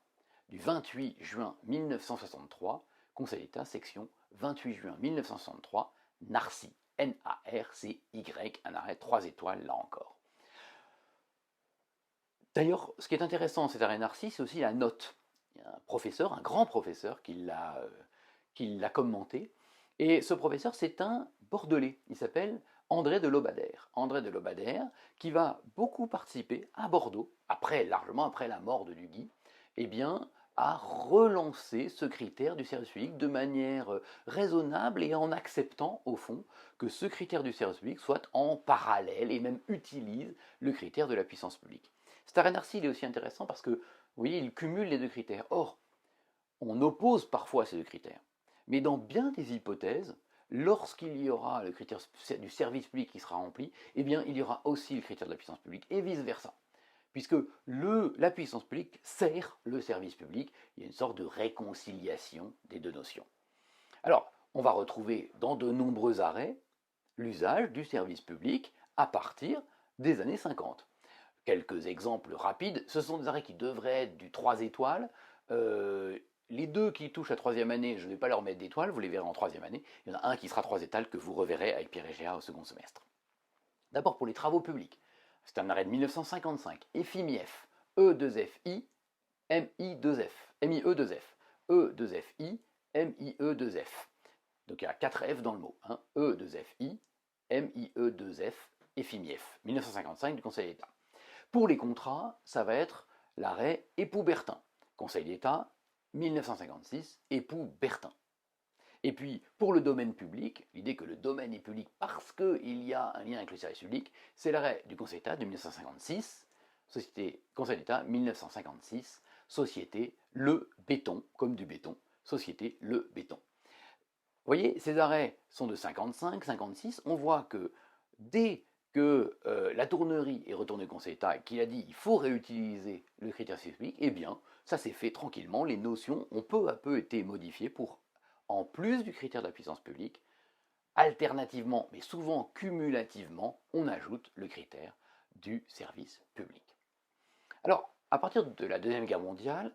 du 28 juin 1963, Conseil d'État, section 28 juin 1963, Narcy, N-A-R-C-Y, un arrêt 3 étoiles là encore. D'ailleurs, ce qui est intéressant dans cet arrêt Narcy, c'est aussi la note. Il y a un professeur, un grand professeur, qui l'a commenté. Et ce professeur, c'est un Bordelais. Il s'appelle André de Lobadère. André de Lobadère, qui va beaucoup participer à Bordeaux, largement après la mort de Duguy, eh bien, à relancer ce critère du service public de manière raisonnable et en acceptant, au fond, que ce critère du service public soit en parallèle et même utilise le critère de la puissance publique. Cet arrêt Narcy, il est aussi intéressant parce que, vous voyez, il cumule les deux critères. Or, on oppose parfois ces deux critères. Mais dans bien des hypothèses, lorsqu'il y aura le critère du service public qui sera rempli, eh bien, il y aura aussi le critère de la puissance publique, et vice-versa. puisque la puissance publique sert le service public. Il y a une sorte de réconciliation des deux notions. Alors, on va retrouver dans de nombreux arrêts l'usage du service public à partir des années 50. Quelques exemples rapides, ce sont des arrêts qui devraient être du 3 étoiles. Les deux qui touchent la troisième année, je ne vais pas leur mettre d'étoiles, vous les verrez en troisième année. Il y en a un qui sera 3 étoiles que vous reverrez avec Pierre Egea au second semestre. D'abord pour les travaux publics. C'est un arrêt de 1955. EFIMIF, E2FI, MI2F, MIE2F, E2FI, MIE2F. Donc il y a 4 F dans le mot. Hein. E2FI, MIE2F, EFIMIF, 1955 du Conseil d'État. Pour les contrats, ça va être l'arrêt Époux-Bertin, Conseil d'État, 1956, Époux-Bertin. Et puis, pour le domaine public, l'idée que le domaine est public parce qu'il y a un lien avec le service public, c'est l'arrêt du Conseil d'État de 1956, Conseil d'État 1956, Société Le Béton, comme du béton, Société Le Béton. Vous voyez, ces arrêts sont de 55, 56, on voit que dès que la tournerie est retournée au Conseil d'État et qu'il a dit il faut réutiliser le critère service public, eh bien, ça s'est fait tranquillement, les notions ont peu à peu été modifiées pour, en plus du critère de la puissance publique, alternativement, mais souvent cumulativement, on ajoute le critère du service public. Alors, à partir de la Deuxième Guerre mondiale,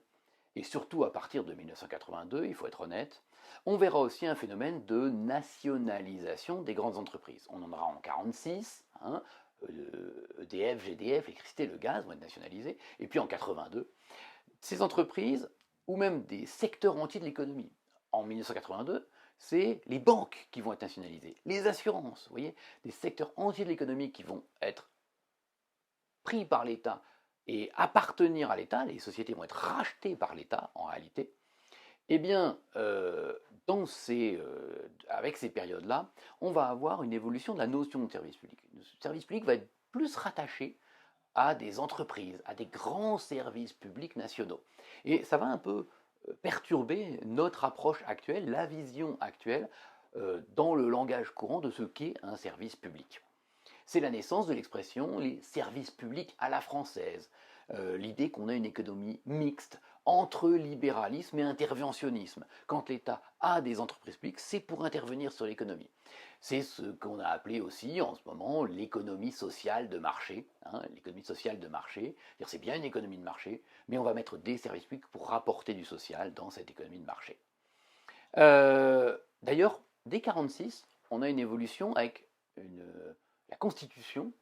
et surtout à partir de 1982, il faut être honnête, on verra aussi un phénomène de nationalisation des grandes entreprises. On en aura en 1946, hein, EDF, GDF, l'électricité, le gaz vont être nationalisés, et puis en 1982, ces entreprises, ou même des secteurs entiers de l'économie, en 1982, c'est les banques qui vont être nationalisées, les assurances, vous voyez, des secteurs entiers de l'économie qui vont être pris par l'État et appartenir à l'État, les sociétés vont être rachetées par l'État en réalité, eh bien, avec ces périodes-là, on va avoir une évolution de la notion de service public. Le service public va être plus rattaché à des entreprises, à des grands services publics nationaux. Et ça va un peu perturber notre approche actuelle, la vision actuelle, dans le langage courant de ce qu'est un service public. C'est la naissance de l'expression les services publics à la française, l'idée qu'on a une économie mixte entre libéralisme et interventionnisme. Quand l'État a des entreprises publiques, c'est pour intervenir sur l'économie. C'est ce qu'on a appelé aussi en ce moment l'économie sociale de marché. Hein, l'économie sociale de marché, c'est bien une économie de marché, mais on va mettre des services publics pour rapporter du social dans cette économie de marché. D'ailleurs, dès 1946, on a une évolution avec la Constitution,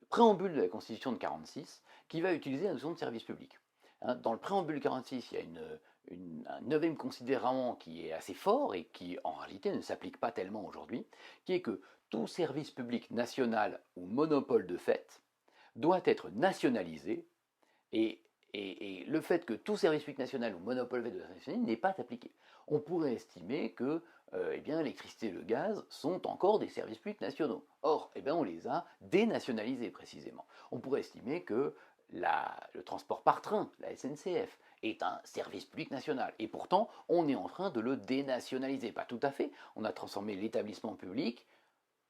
le préambule de la Constitution de 1946, qui va utiliser la notion de service public. Hein, dans le préambule de 1946, il y a un neuvième considérant qui est assez fort et qui en réalité ne s'applique pas tellement aujourd'hui, qui est que tout service public national ou monopole de fait doit être nationalisé et le fait que tout service public national ou monopole de fait doit être nationalisé n'est pas appliqué. On pourrait estimer que l'électricité et le gaz sont encore des services publics nationaux. Or, on les a dénationalisés précisément. On pourrait estimer que le transport par train, la SNCF, est un service public national. Et pourtant, on est en train de le dénationaliser. Pas tout à fait. On a transformé l'établissement public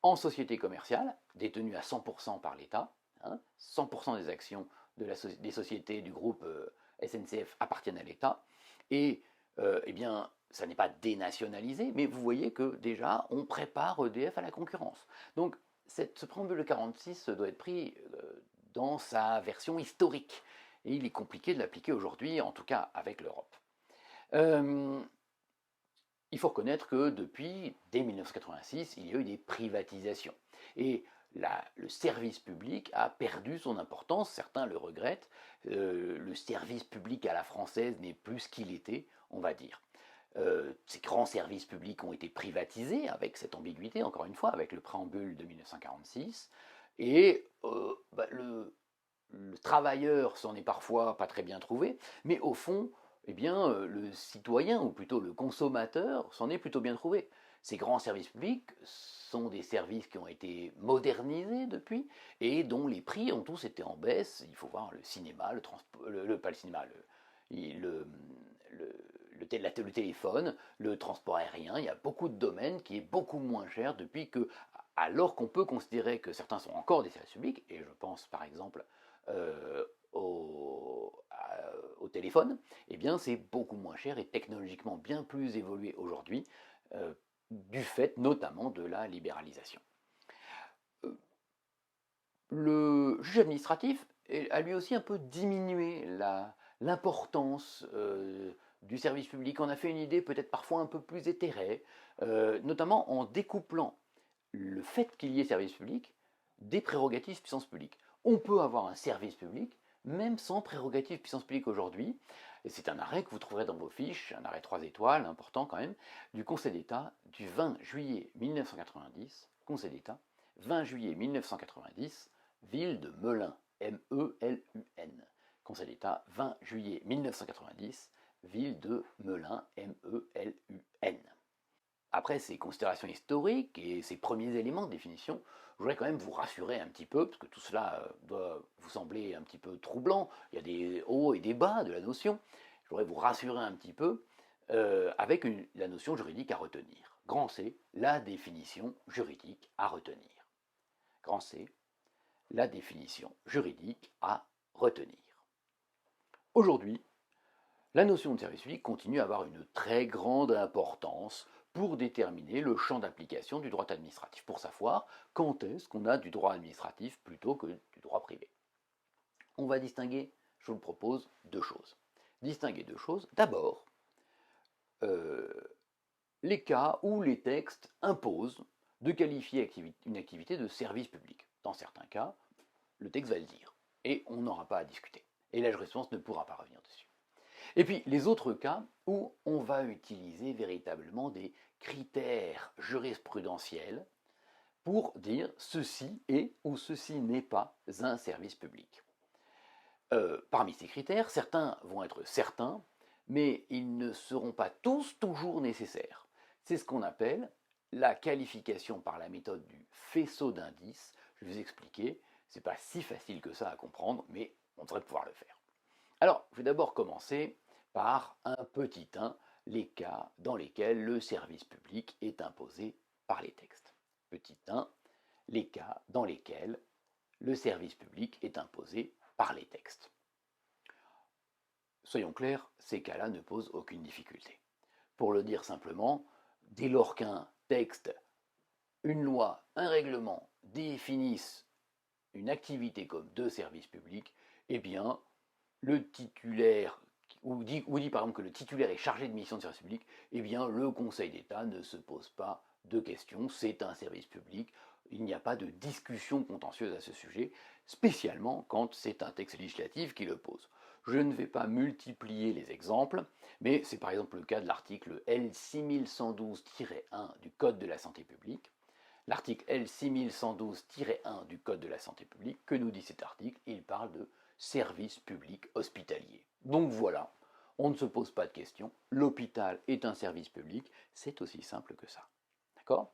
en société commerciale, détenue à 100% par l'État. Hein, 100% des actions des sociétés du groupe SNCF appartiennent à l'État. Et ça n'est pas dénationalisé, mais vous voyez que déjà, on prépare EDF à la concurrence. Donc, ce préambule de 46 doit être pris dans sa version historique. Et il est compliqué de l'appliquer aujourd'hui, en tout cas avec l'Europe. Il faut reconnaître que dès 1986, il y a eu des privatisations. Et le service public a perdu son importance, certains le regrettent. Le service public à la française n'est plus ce qu'il était, on va dire. Ces grands services publics ont été privatisés avec cette ambiguïté, encore une fois, avec le préambule de 1946. Et le travailleur s'en est parfois pas très bien trouvé, mais au fond, le citoyen, ou plutôt le consommateur, s'en est plutôt bien trouvé. Ces grands services publics sont des services qui ont été modernisés depuis et dont les prix ont tous été en baisse. Il faut voir le cinéma, le téléphone, le transport aérien. Il y a beaucoup de domaines qui est beaucoup moins cher depuis que, alors qu'on peut considérer que certains sont encore des services publics, et je pense par exemple au téléphone, eh bien c'est beaucoup moins cher et technologiquement bien plus évolué aujourd'hui, du fait notamment de la libéralisation. Le juge administratif a lui aussi un peu diminué l'importance du service public. On a fait une idée peut-être parfois un peu plus éthérée, notamment en découplant le fait qu'il y ait service public des prérogatives puissance publique. On peut avoir un service public même sans prérogatives puissance publique aujourd'hui. Et c'est un arrêt que vous trouverez dans vos fiches, un arrêt 3 étoiles, important quand même, du Conseil d'État du 20 juillet 1990, Conseil d'État, 20 juillet 1990, ville de Melun, M-E-L-U-N. Conseil d'État, 20 juillet 1990, ville de Melun, M-E-L-U-N. Après ces considérations historiques et ces premiers éléments de définition, je voudrais quand même vous rassurer un petit peu, parce que tout cela doit vous sembler un petit peu troublant, il y a des hauts et des bas de la notion, je voudrais vous rassurer un petit peu avec la notion juridique à retenir. Grand C, la définition juridique à retenir. Grand C, la définition juridique à retenir. Aujourd'hui, la notion de service public continue à avoir une très grande importance pour déterminer le champ d'application du droit administratif, pour savoir quand est-ce qu'on a du droit administratif plutôt que du droit privé. On va distinguer, je vous le propose, deux choses. Distinguer deux choses. D'abord, les cas où les textes imposent de qualifier une activité de service public. Dans certains cas, le texte va le dire, et on n'aura pas à discuter. Et la jurisprudence ne pourra pas revenir dessus. Et puis les autres cas où on va utiliser véritablement des critères jurisprudentiels pour dire ceci est ou ceci n'est pas un service public. Parmi ces critères, certains vont être certains, mais ils ne seront pas tous toujours nécessaires. C'est ce qu'on appelle la qualification par la méthode du faisceau d'indices. Je vais vous expliquer, c'est pas si facile que ça à comprendre, mais on devrait pouvoir le faire. Alors, je vais d'abord commencer par un petit 1, les cas dans lesquels le service public est imposé par les textes. Petit 1, les cas dans lesquels le service public est imposé par les textes. Soyons clairs, ces cas-là ne posent aucune difficulté. Pour le dire simplement, dès lors qu'un texte, une loi, un règlement définissent une activité comme de service public, eh bien, le titulaire, ou dit par exemple que le titulaire est chargé de mission de service public, eh bien le Conseil d'État ne se pose pas de questions, c'est un service public, il n'y a pas de discussion contentieuse à ce sujet, spécialement quand c'est un texte législatif qui le pose. Je ne vais pas multiplier les exemples, mais c'est par exemple le cas de l'article L6112-1 du Code de la santé publique. L'article L6112-1 du Code de la santé publique, que nous dit cet article? Il parle de service public hospitalier. Donc voilà, on ne se pose pas de questions, l'hôpital est un service public, c'est aussi simple que ça. D'accord?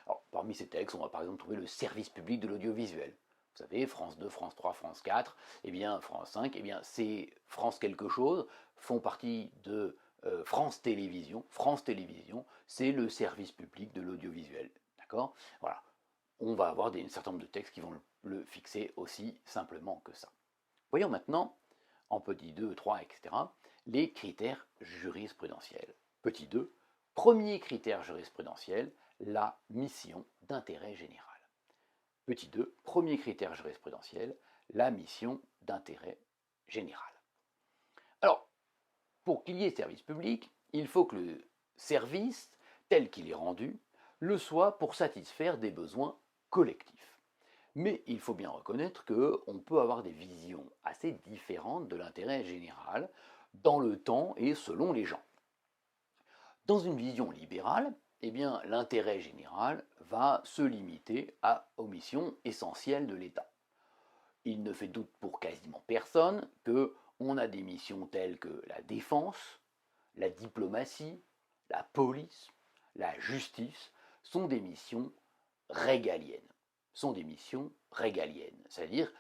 Alors, parmi ces textes, on va par exemple trouver le service public de l'audiovisuel. Vous savez, France 2, France 3, France 4, et bien France 5, et bien c'est France quelque chose, font partie de France Télévisions. France Télévisions, c'est le service public de l'audiovisuel. D'accord? Voilà. On va avoir un certain nombre de textes qui vont le fixer aussi simplement que ça. Voyons maintenant, en petit 2, 3, etc., les critères jurisprudentiels. Petit 2, premier critère jurisprudentiel, la mission d'intérêt général. Petit 2, premier critère jurisprudentiel, la mission d'intérêt général. Alors, pour qu'il y ait service public, il faut que le service, tel qu'il est rendu, le soit pour satisfaire des besoins collectifs. Mais il faut bien reconnaître qu'on peut avoir des visions assez différentes de l'intérêt général dans le temps et selon les gens. Dans une vision libérale, eh bien, l'intérêt général va se limiter aux missions essentielles de l'État. Il ne fait doute pour quasiment personne qu'on a des missions telles que la défense, la diplomatie, la police, la justice, sont des missions régaliennes. C'est-à-dire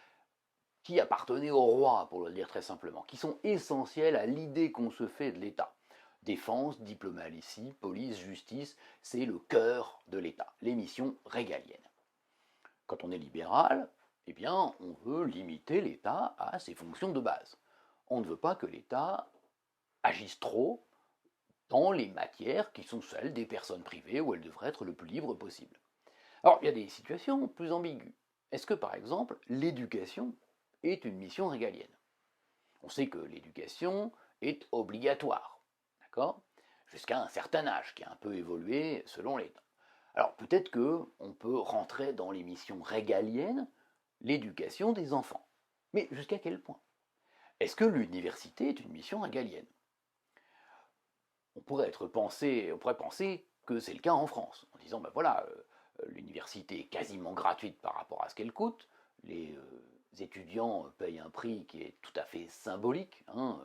qui appartenaient au roi, pour le dire très simplement, qui sont essentielles à l'idée qu'on se fait de l'État. Défense, diplomatie, police, justice, c'est le cœur de l'État, les missions régaliennes. Quand on est libéral, eh bien, on veut limiter l'État à ses fonctions de base. On ne veut pas que l'État agisse trop dans les matières qui sont celles des personnes privées où elles devraient être le plus libres possible. Alors, il y a des situations plus ambiguës. Est-ce que, par exemple, l'éducation est une mission régalienne? On sait que l'éducation est obligatoire, d'accord? Jusqu'à un certain âge, qui a un peu évolué selon les temps. Alors, peut-être qu'on peut rentrer dans les missions régaliennes l'éducation des enfants. Mais jusqu'à quel point? Est-ce que l'université est une mission régalienne? On pourrait penser que c'est le cas en France, en disant, ben voilà, l'université est quasiment gratuite par rapport à ce qu'elle coûte, les étudiants payent un prix qui est tout à fait symbolique, hein,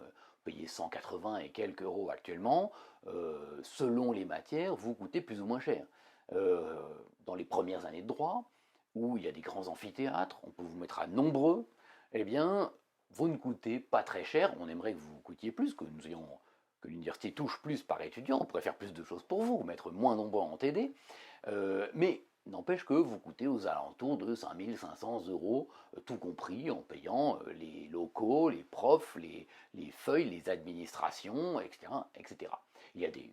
payez 180 et quelques euros actuellement, selon les matières, vous coûtez plus ou moins cher. Dans les premières années de droit, où il y a des grands amphithéâtres, on peut vous mettre à nombreux, eh bien, vous ne coûtez pas très cher, on aimerait que vous coûtiez plus, que l'université touche plus par étudiant, on pourrait faire plus de choses pour vous, mettre moins nombreux en TD, mais n'empêche que vous coûtez aux alentours de 5 500 euros, tout compris, en payant les locaux, les profs, les feuilles, les administrations, etc., etc. Il y a des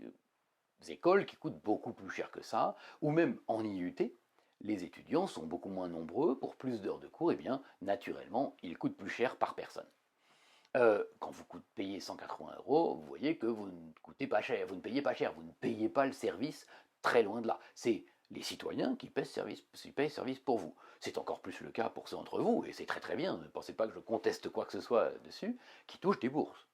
écoles qui coûtent beaucoup plus cher que ça, ou même en IUT, les étudiants sont beaucoup moins nombreux, pour plus d'heures de cours, et bien naturellement, ils coûtent plus cher par personne. Quand vous payez 180 euros, vous voyez que vous ne coûtez pas cher, vous ne payez pas cher, vous ne payez pas le service, très loin de là. C'est les citoyens qui payent service pour vous. C'est encore plus le cas pour ceux d'entre vous, et c'est très très bien, ne pensez pas que je conteste quoi que ce soit dessus, qui touchent des bourses.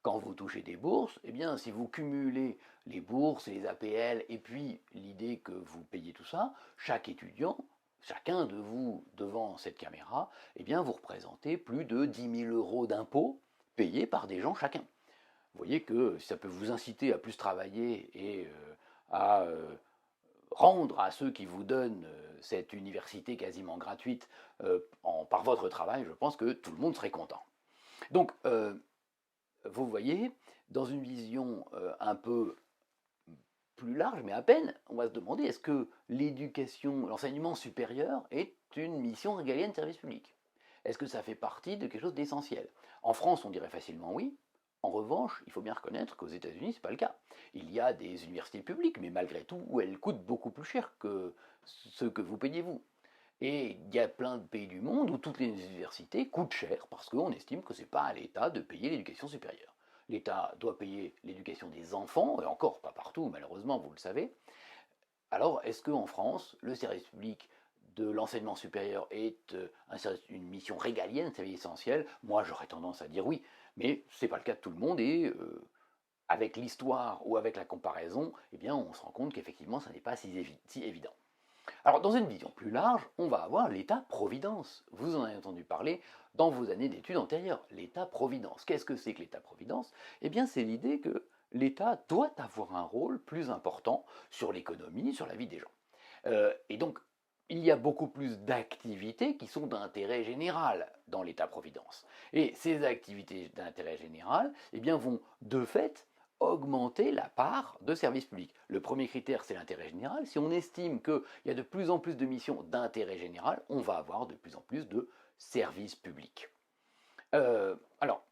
Quand vous touchez des bourses, eh bien, si vous cumulez les bourses et les APL, et puis l'idée que vous payez tout ça, chaque étudiant, chacun de vous devant cette caméra, eh bien, vous représentez plus de 10 000 euros d'impôts payés par des gens chacun. Vous voyez que ça peut vous inciter à plus travailler et à rendre à ceux qui vous donnent cette université quasiment gratuite par votre travail, je pense que tout le monde serait content. Donc, vous voyez, dans une vision un peu plus large, mais à peine, on va se demander est-ce que l'éducation, l'enseignement supérieur est une mission régalienne de service public? Est-ce que ça fait partie de quelque chose d'essentiel? En France, on dirait facilement oui. En revanche, il faut bien reconnaître qu'aux États-Unis, ce n'est pas le cas. Il y a des universités publiques, mais malgré tout, où elles coûtent beaucoup plus cher que ce que vous payez vous. Et il y a plein de pays du monde où toutes les universités coûtent cher parce qu'on estime que ce n'est pas à l'État de payer l'éducation supérieure. L'État doit payer l'éducation des enfants, et encore pas partout malheureusement, vous le savez. Alors est-ce qu'en France, le service public de l'enseignement supérieur est une mission régalienne, un service essentiel? Moi j'aurais tendance à dire oui, mais ce n'est pas le cas de tout le monde et avec l'histoire ou avec la comparaison, eh bien, on se rend compte qu'effectivement ça n'est pas si évident. Alors, dans une vision plus large, on va avoir l'État-providence. Vous en avez entendu parler dans vos années d'études antérieures. L'État-providence. Qu'est-ce que c'est que l'État-providence? Eh bien, c'est l'idée que l'État doit avoir un rôle plus important sur l'économie, sur la vie des gens. Et donc, il y a beaucoup plus d'activités qui sont d'intérêt général dans l'État-providence. Et ces activités d'intérêt général, eh bien, vont de fait augmenter la part de services publics. Le premier critère, c'est l'intérêt général. Si on estime qu'il y a de plus en plus de missions d'intérêt général, on va avoir de plus en plus de services publics. Alors,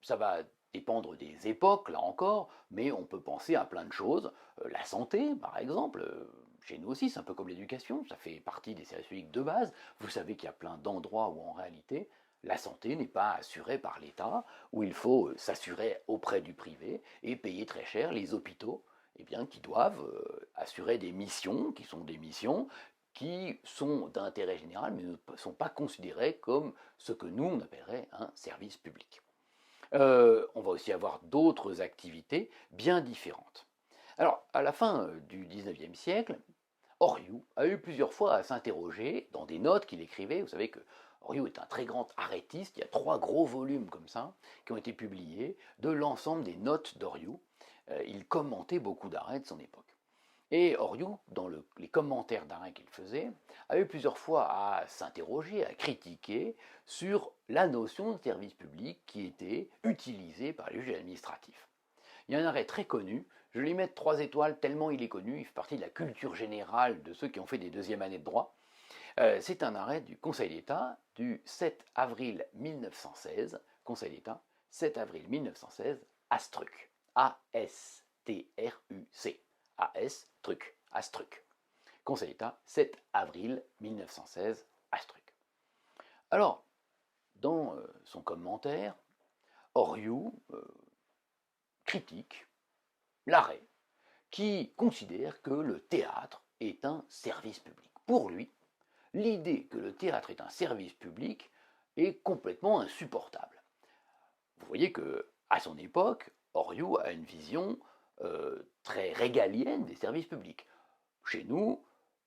ça va dépendre des époques, là encore, mais on peut penser à plein de choses. La santé, par exemple, chez nous aussi, c'est un peu comme l'éducation, ça fait partie des services publics de base. Vous savez qu'il y a plein d'endroits où en réalité, la santé n'est pas assurée par l'État, où il faut s'assurer auprès du privé et payer très cher les hôpitaux, eh bien, qui doivent assurer des missions, qui sont des missions qui sont d'intérêt général, mais ne sont pas considérées comme ce que nous, on appellerait un service public. On va aussi avoir d'autres activités bien différentes. Alors, à la fin du 19e siècle, Oriou a eu plusieurs fois à s'interroger dans des notes qu'il écrivait. Vous savez que Oriou est un très grand arrêtiste, il y a 3 gros volumes comme ça qui ont été publiés de l'ensemble des notes d'Oriou. Il commentait beaucoup d'arrêts de son époque. Et Oriou, dans les commentaires d'arrêt qu'il faisait, a eu plusieurs fois à s'interroger, à critiquer sur la notion de service public qui était utilisée par les juges administratifs. Il y a un arrêt très connu, je vais lui mettre 3 étoiles tellement il est connu, il fait partie de la culture générale de ceux qui ont fait des deuxièmes années de droit. C'est un arrêt du Conseil d'État du 7 avril 1916, Conseil d'État, 7 avril 1916, Astruc, A-S-T-R-U-C, A-S, truc, Astruc. Conseil d'État, 7 avril 1916, Astruc. Alors, dans son commentaire, Oriou critique l'arrêt qui considère que le théâtre est un service public. Pour lui, l'idée que le théâtre est un service public est complètement insupportable. Vous voyez que à son époque, Oriou a une vision très régalienne des services publics. Chez nous,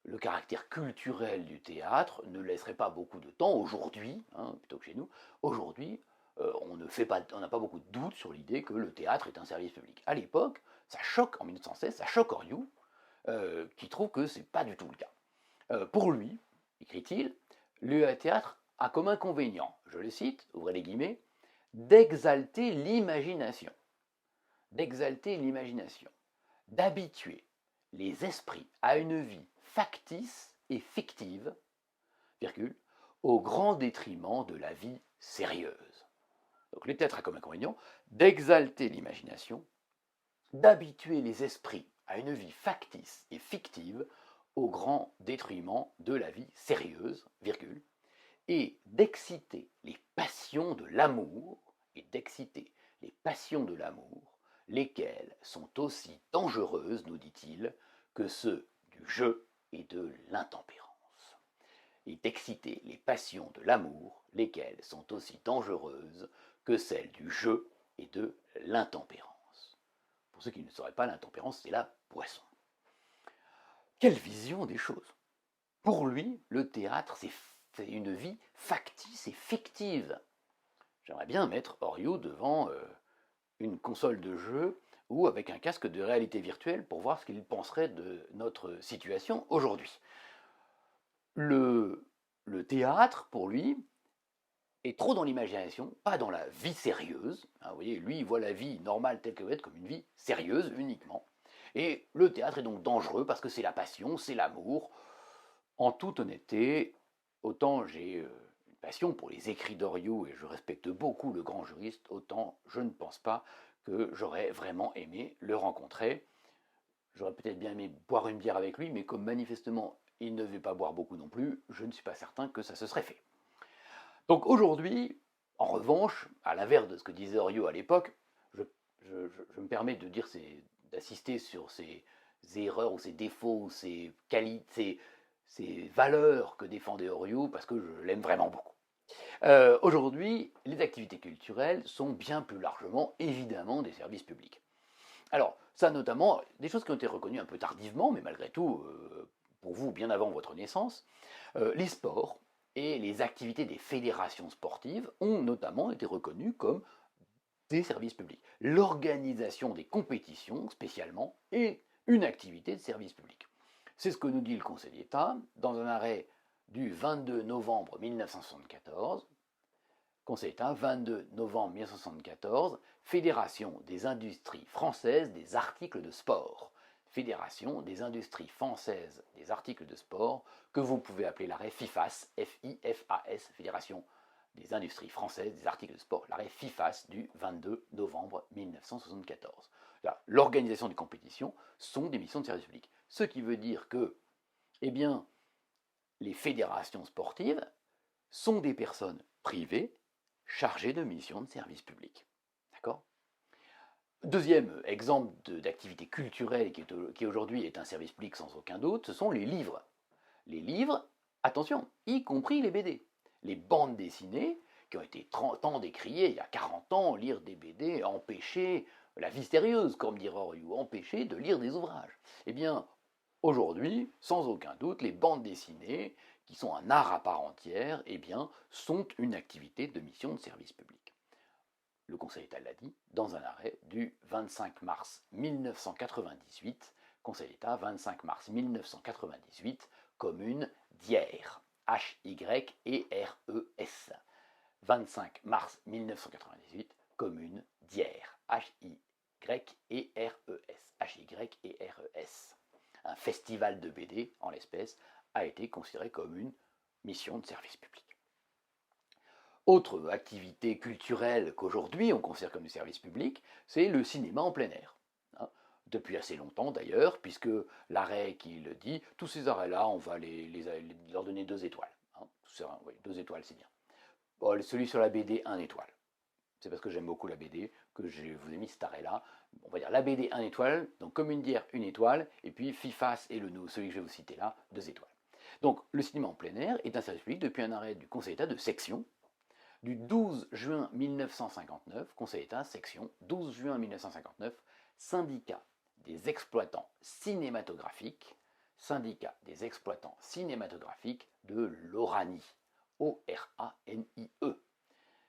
le caractère culturel du théâtre ne laisserait pas beaucoup de temps aujourd'hui, plutôt que chez nous. Aujourd'hui, on n'a pas beaucoup de doutes sur l'idée que le théâtre est un service public. À l'époque, ça choque, en 1916, ça choque Oriou, qui trouve que ce n'est pas du tout le cas. Pour lui, écrit-il, le théâtre a comme inconvénient, je le cite, ouvrez les guillemets, d'exalter l'imagination, d'habituer les esprits à une vie factice et fictive, virgule, au grand détriment de la vie sérieuse. Donc le théâtre a comme inconvénient d'exalter l'imagination, d'habituer les esprits à une vie factice et fictive au grand détriment de la vie sérieuse, virgule, et d'exciter les passions de l'amour, lesquelles sont aussi dangereuses, nous dit-il, que ceux du jeu et de l'intempérance. Et d'exciter les passions de l'amour, lesquelles sont aussi dangereuses que celles du jeu et de l'intempérance. Pour ceux qui ne sauraient pas, l'intempérance, c'est la boisson. Quelle vision des choses! Pour lui, le théâtre, c'est une vie factice et fictive. J'aimerais bien mettre Oriou devant une console de jeu ou avec un casque de réalité virtuelle pour voir ce qu'il penserait de notre situation aujourd'hui. Le théâtre, pour lui, est trop dans l'imagination, pas dans la vie sérieuse. Vous voyez, lui, il voit la vie normale telle qu'elle va être comme une vie sérieuse uniquement. Et le théâtre est donc dangereux parce que c'est la passion, c'est l'amour. En toute honnêteté, autant j'ai une passion pour les écrits d'Oriou et je respecte beaucoup le grand juriste, autant je ne pense pas que j'aurais vraiment aimé le rencontrer. J'aurais peut-être bien aimé boire une bière avec lui, mais comme manifestement il ne devait pas boire beaucoup non plus, je ne suis pas certain que ça se serait fait. Donc aujourd'hui, en revanche, à l'inverse de ce que disait Oriou à l'époque, je me permets de dire d'assister sur ces erreurs ou ces défauts ou ces qualités, ces valeurs que défendait Oriou parce que je l'aime vraiment beaucoup. Aujourd'hui, les activités culturelles sont bien plus largement, évidemment, des services publics. Alors, ça notamment, des choses qui ont été reconnues un peu tardivement, mais malgré tout, pour vous, bien avant votre naissance, les sports et les activités des fédérations sportives ont notamment été reconnues comme des services publics. L'organisation des compétitions, spécialement, est une activité de service public. C'est ce que nous dit le Conseil d'État dans un arrêt du 22 novembre 1974. Conseil d'État, 22 novembre 1974, Fédération des industries françaises des articles de sport. Fédération des industries françaises des articles de sport, que vous pouvez appeler l'arrêt FIFAS, F-I-F-A-S, Fédération des industries françaises des articles de sport, l'arrêt FIFAS du 22 novembre 1974. L'organisation des compétitions sont des missions de service public. Ce qui veut dire que, eh bien, les fédérations sportives sont des personnes privées chargées de missions de service public. D'accord ? Deuxième exemple d'activité culturelle qui aujourd'hui est un service public sans aucun doute, ce sont les livres. Les livres, attention, y compris les BD. Les bandes dessinées, qui ont été 30 ans décriées il y a 40 ans, lire des BD, empêcher la vie sérieuse, comme dirait Oriou, empêcher de lire des ouvrages. Eh bien, aujourd'hui, sans aucun doute, les bandes dessinées, qui sont un art à part entière, eh bien, sont une activité de mission de service public. Le Conseil d'État l'a dit dans un arrêt du 25 mars 1998, Conseil d'État, 25 mars 1998, commune d'Hyères, H-Y-E-R-E-S. 25 mars 1998, commune d'Hyères, H-Y-E-R-E-S. H-Y-E-R-E-S. Un festival de BD, en l'espèce, a été considéré comme une mission de service public. Autre activité culturelle qu'aujourd'hui on considère comme du service public, c'est le cinéma en plein air. Hein. Depuis assez longtemps d'ailleurs, puisque l'arrêt qui le dit, tous ces arrêts-là, on va leur donner 2 étoiles. Hein. Oui, 2 étoiles, c'est bien. Bon, celui sur la BD, 1 étoile. C'est parce que j'aime beaucoup la BD que je vous ai mis cet arrêt-là. On va dire la BD 1 étoile, donc Commune d'hier 1 étoile, et puis FIFAS et celui que je vais vous citer là, 2 étoiles. Donc le cinéma en plein air est un service public depuis un arrêt du Conseil d'État de section du 12 juin 1959, Conseil d'État, section, 12 juin 1959, syndicat des exploitants cinématographiques, de l'Oranie, O-R-A-N-I-E.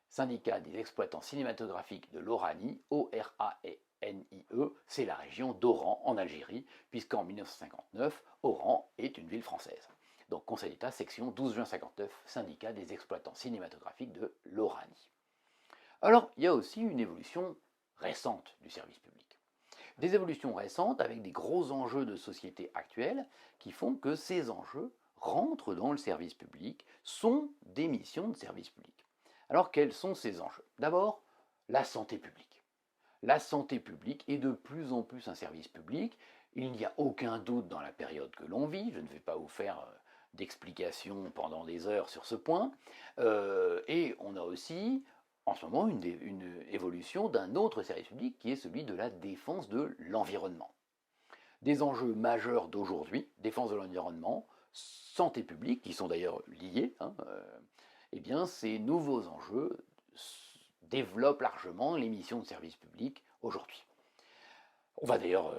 Syndicat des exploitants cinématographiques de l'Oranie, O-R-A-N-I-E, c'est la région d'Oran en Algérie, puisqu'en 1959, Oran est une ville française. Donc Conseil d'État, section 12 juin 59, syndicat des exploitants cinématographiques de l'Oranie. Alors, il y a aussi une évolution récente du service public. Des évolutions récentes avec des gros enjeux de société actuels qui font que ces enjeux rentrent dans le service public, sont des missions de service public. Alors, quels sont ces enjeux? D'abord, la santé publique. La santé publique est de plus en plus un service public. Il n'y a aucun doute dans la période que l'on vit. Je ne vais pas vous faire d'explications pendant des heures sur ce point. Et on a aussi, en ce moment, une évolution d'un autre service public qui est celui de la défense de l'environnement. Des enjeux majeurs d'aujourd'hui, défense de l'environnement, santé publique, qui sont d'ailleurs liés, eh bien, ces nouveaux enjeux développent largement les missions de service public aujourd'hui. On va d'ailleurs,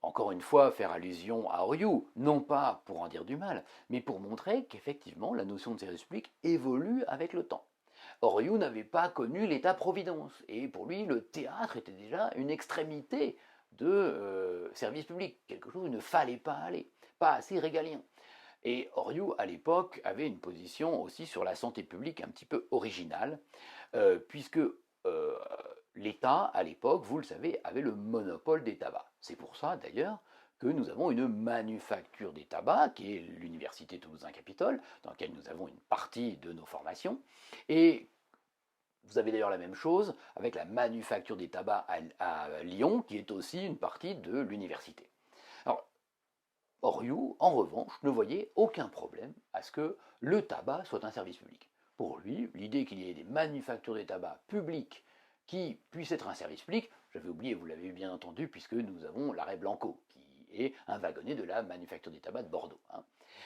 encore une fois, faire allusion à Oriou, non pas pour en dire du mal, mais pour montrer qu'effectivement, la notion de service public évolue avec le temps. Oriou n'avait pas connu l'État-providence, et pour lui, le théâtre était déjà une extrémité de service public, quelque chose où il ne fallait pas aller, pas assez régalien. Et Oriou, à l'époque, avait une position aussi sur la santé publique un petit peu originale, puisque l'État, à l'époque, vous le savez, avait le monopole des tabacs. C'est pour ça, d'ailleurs, que nous avons une manufacture des tabacs, qui est l'Université Toulousain-Capitole, dans laquelle nous avons une partie de nos formations. Et vous avez d'ailleurs la même chose avec la manufacture des tabacs à Lyon, qui est aussi une partie de l'université. Alors, Oriou, en revanche, ne voyait aucun problème à ce que le tabac soit un service public. Pour lui, l'idée qu'il y ait des manufactures des tabacs publiques qui puissent être un service public, j'avais oublié, vous l'avez bien entendu, puisque nous avons l'arrêt Blanco, qui est un wagonnet de la manufacture des tabacs de Bordeaux.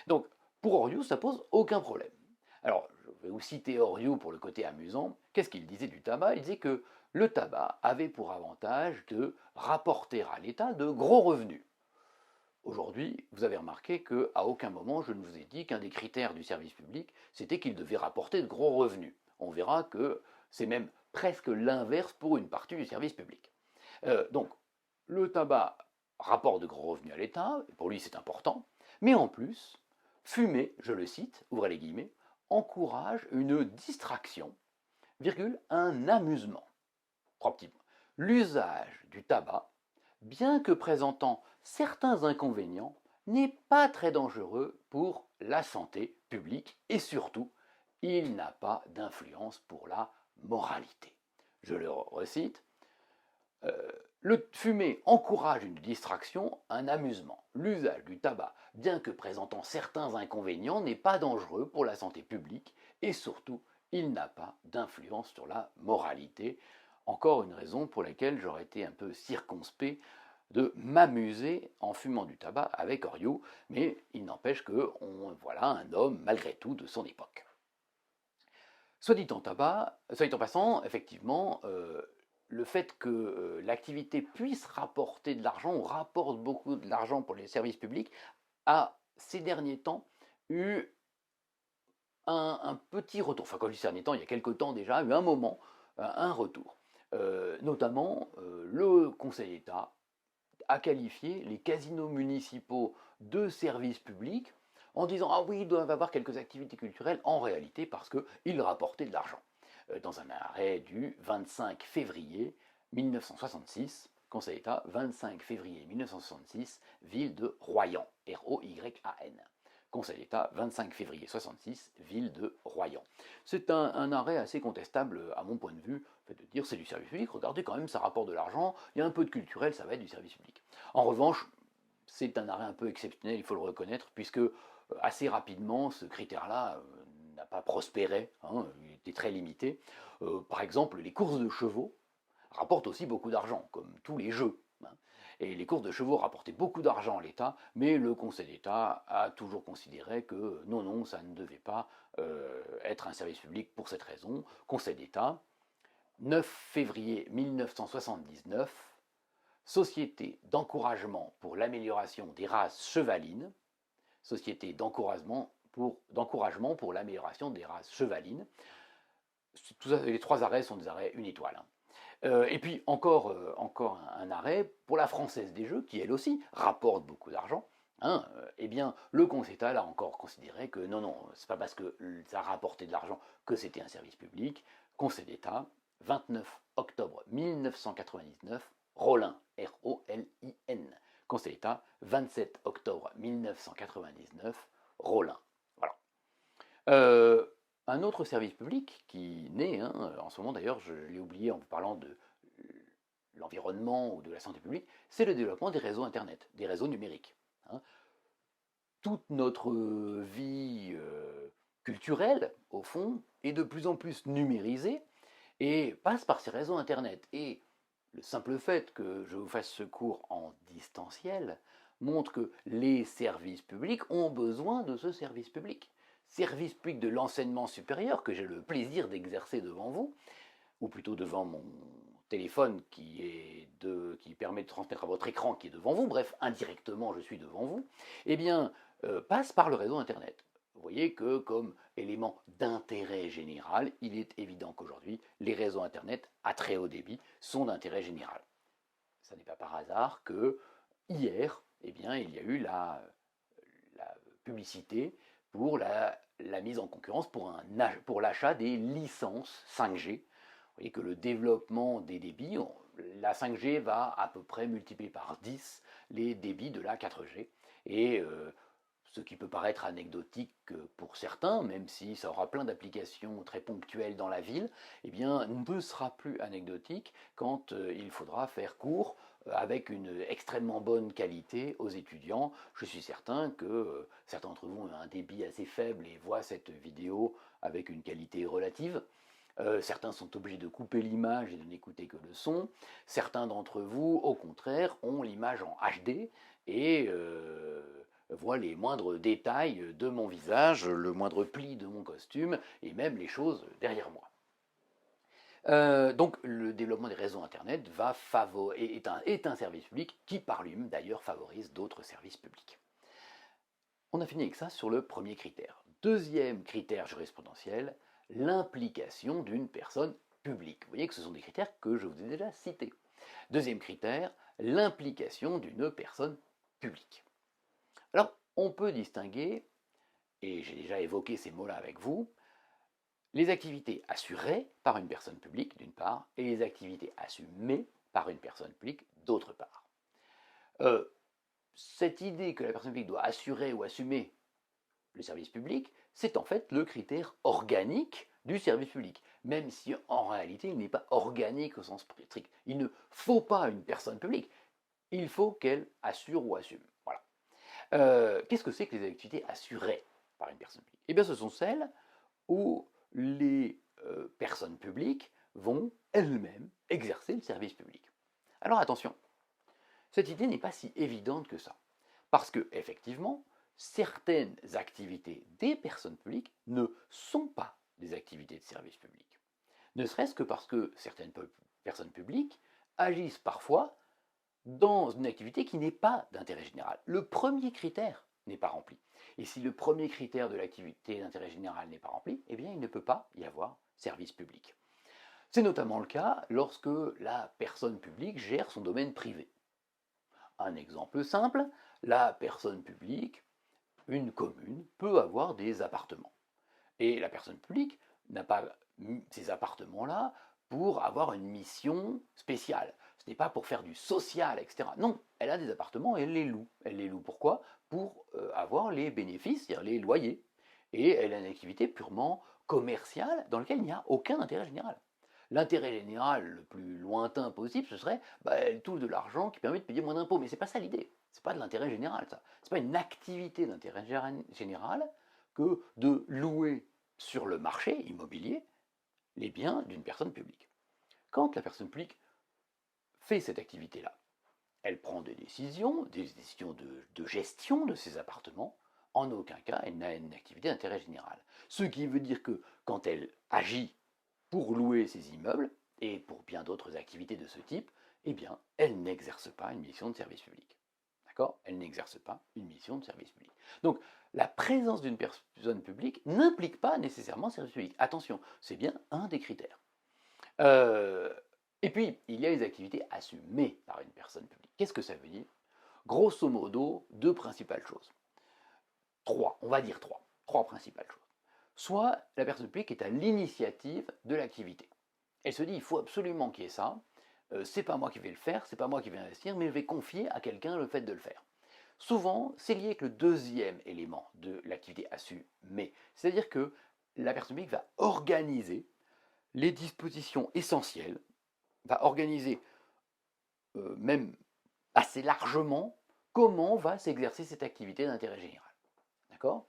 Donc, pour Oriou, ça pose aucun problème. Alors, je vais vous citer Oriou pour le côté amusant. Qu'est-ce qu'il disait du tabac? Il disait que le tabac avait pour avantage de rapporter à l'État de gros revenus. Aujourd'hui, vous avez remarqué qu'à aucun moment je ne vous ai dit qu'un des critères du service public, c'était qu'il devait rapporter de gros revenus. On verra que c'est même presque l'inverse pour une partie du service public. Donc, le tabac rapporte de gros revenus à l'État, pour lui c'est important, mais en plus, fumer, je le cite, ouvrez les guillemets, encourage une distraction, un amusement. 3 petits points. L'usage du tabac, bien que présentant certains inconvénients, n'est pas très dangereux pour la santé publique et surtout, il n'a pas d'influence pour la moralité. Je le recite. Le fumer encourage une distraction, un amusement. L'usage du tabac, bien que présentant certains inconvénients, n'est pas dangereux pour la santé publique et surtout, il n'a pas d'influence sur la moralité. Encore une raison pour laquelle j'aurais été un peu circonspect de m'amuser en fumant du tabac avec Oriou, mais il n'empêche que voilà un homme malgré tout de son époque. Soit dit en passant, effectivement, le fait que l'activité puisse rapporter de l'argent, ou rapporte beaucoup de l'argent pour les services publics, a ces derniers temps eu un petit retour. Enfin, quand je dis ces derniers temps, il y a quelques temps déjà, eu un moment, un retour. Notamment, le Conseil d'État a qualifié les casinos municipaux de services publics en disant « Ah oui, ils doivent avoir quelques activités culturelles », en réalité parce qu'ils rapportaient de l'argent. Dans un arrêt du 25 février 1966, Conseil d'État, 25 février 1966, ville de Royan, R-O-Y-A-N. Conseil d'État, 25 février 66, ville de Royan. C'est un arrêt assez contestable à mon point de vue, fait de dire c'est du service public, regardez quand même ça rapporte de l'argent, il y a un peu de culturel, ça va être du service public. En revanche, c'est un arrêt un peu exceptionnel, il faut le reconnaître, puisque assez rapidement ce critère-là n'a pas prospéré, hein, il était très limité. Par exemple, les courses de chevaux rapportent aussi beaucoup d'argent, comme tous les jeux. Hein. Et les courses de chevaux rapportaient beaucoup d'argent à l'État, mais le Conseil d'État a toujours considéré que non, ça ne devait pas être un service public pour cette raison. Conseil d'État, 9 février 1979, Société d'encouragement pour l'amélioration des races chevalines, Société d'encouragement pour l'amélioration des races chevalines. Tout ça, les trois arrêts sont des arrêts une étoile. Hein. Et puis encore un arrêt pour la Française des Jeux, qui elle aussi rapporte beaucoup d'argent. Hein, eh bien, le Conseil d'État a encore considéré que non, c'est pas parce que ça rapportait de l'argent que c'était un service public. Conseil d'État, 29 octobre 1999, Rollin, R-O-L-I-N. Conseil d'État, 27 octobre 1999, Rollin. Voilà. Un autre service public qui naît, hein, en ce moment d'ailleurs, je l'ai oublié en vous parlant de l'environnement ou de la santé publique, c'est le développement des réseaux Internet, des réseaux numériques. Hein. Toute notre vie culturelle, au fond, est de plus en plus numérisée et passe par ces réseaux Internet. Et le simple fait que je vous fasse ce cours en distanciel montre que les services publics ont besoin de ce service public. Service public de l'enseignement supérieur que j'ai le plaisir d'exercer devant vous, ou plutôt devant mon téléphone qui permet de transmettre à votre écran qui est devant vous, bref, indirectement je suis devant vous, eh bien, passe par le réseau Internet. Vous voyez que comme élément d'intérêt général, il est évident qu'aujourd'hui, les réseaux Internet à très haut débit sont d'intérêt général. Ce n'est pas par hasard que hier, eh bien, il y a eu la publicité pour la mise en concurrence pour l'achat des licences 5G. Vous voyez que le développement des débits, la 5G va à peu près multiplier par 10 les débits de la 4G. Et ce qui peut paraître anecdotique pour certains, même si ça aura plein d'applications très ponctuelles dans la ville, eh bien, ne sera plus anecdotique quand il faudra faire cours avec une extrêmement bonne qualité aux étudiants. Je suis certain que certains d'entre vous ont un débit assez faible et voient cette vidéo avec une qualité relative. Certains sont obligés de couper l'image et de n'écouter que le son. Certains d'entre vous, au contraire, ont l'image en HD et voient les moindres détails de mon visage, le moindre pli de mon costume et même les choses derrière moi. Donc le développement des réseaux Internet est un service public qui par lui-même d'ailleurs favorise d'autres services publics. On a fini avec ça sur le premier critère. Deuxième critère jurisprudentiel, l'implication d'une personne publique. Vous voyez que ce sont des critères que je vous ai déjà cités. Deuxième critère, l'implication d'une personne publique. Alors, on peut distinguer, et j'ai déjà évoqué ces mots-là avec vous, les activités assurées par une personne publique, d'une part, et les activités assumées par une personne publique, d'autre part. Cette idée que la personne publique doit assurer ou assumer le service public, c'est en fait le critère organique du service public, même si en réalité il n'est pas organique au sens strict. Il ne faut pas une personne publique, il faut qu'elle assure ou assume. Voilà. Qu'est-ce que c'est que les activités assurées par une personne publique? Eh bien, ce sont celles où les personnes publiques vont elles-mêmes exercer le service public. Alors attention, cette idée n'est pas si évidente que ça, parce que effectivement, certaines activités des personnes publiques ne sont pas des activités de service public. Ne serait-ce que parce que certaines personnes publiques agissent parfois dans une activité qui n'est pas d'intérêt général. Le premier critère n'est pas rempli. Et si le premier critère de l'activité d'intérêt général n'est pas rempli, eh bien il ne peut pas y avoir service public. C'est notamment le cas lorsque la personne publique gère son domaine privé. Un exemple simple, la personne publique, une commune, peut avoir des appartements. Et la personne publique n'a pas ces appartements-là pour avoir une mission spéciale. Ce n'est pas pour faire du social, etc. Non, elle a des appartements et elle les loue. Elle les loue pourquoi? pour avoir les bénéfices, c'est-à-dire les loyers. Et elle a une activité purement commerciale dans laquelle il n'y a aucun intérêt général. L'intérêt général le plus lointain possible, ce serait elle touche de l'argent qui permet de payer moins d'impôts. Mais c'est pas ça l'idée. C'est pas de l'intérêt général, ça. C'est pas une activité d'intérêt général que de louer sur le marché immobilier les biens d'une personne publique. Quand la personne publique fait cette activité-là, elle prend des décisions de gestion de ses appartements. En aucun cas, elle n'a une activité d'intérêt général. Ce qui veut dire que quand elle agit pour louer ses immeubles, et pour bien d'autres activités de ce type, eh bien, elle n'exerce pas une mission de service public. D'accord? Elle n'exerce pas une mission de service public. Donc, la présence d'une personne publique n'implique pas nécessairement service public. Attention, c'est bien un des critères. Et puis, il y a les activités assumées par une personne publique. Qu'est-ce que ça veut dire? Grosso modo, deux principales choses. On va dire trois principales choses. Soit la personne publique est à l'initiative de l'activité. Elle se dit, il faut absolument qu'il y ait ça, c'est pas moi qui vais le faire, c'est pas moi qui vais investir, mais je vais confier à quelqu'un le fait de le faire. Souvent, c'est lié avec le deuxième élément de l'activité assumée. C'est-à-dire que la personne publique va organiser les dispositions essentielles, va organiser même assez largement comment va s'exercer cette activité d'intérêt général. D'accord?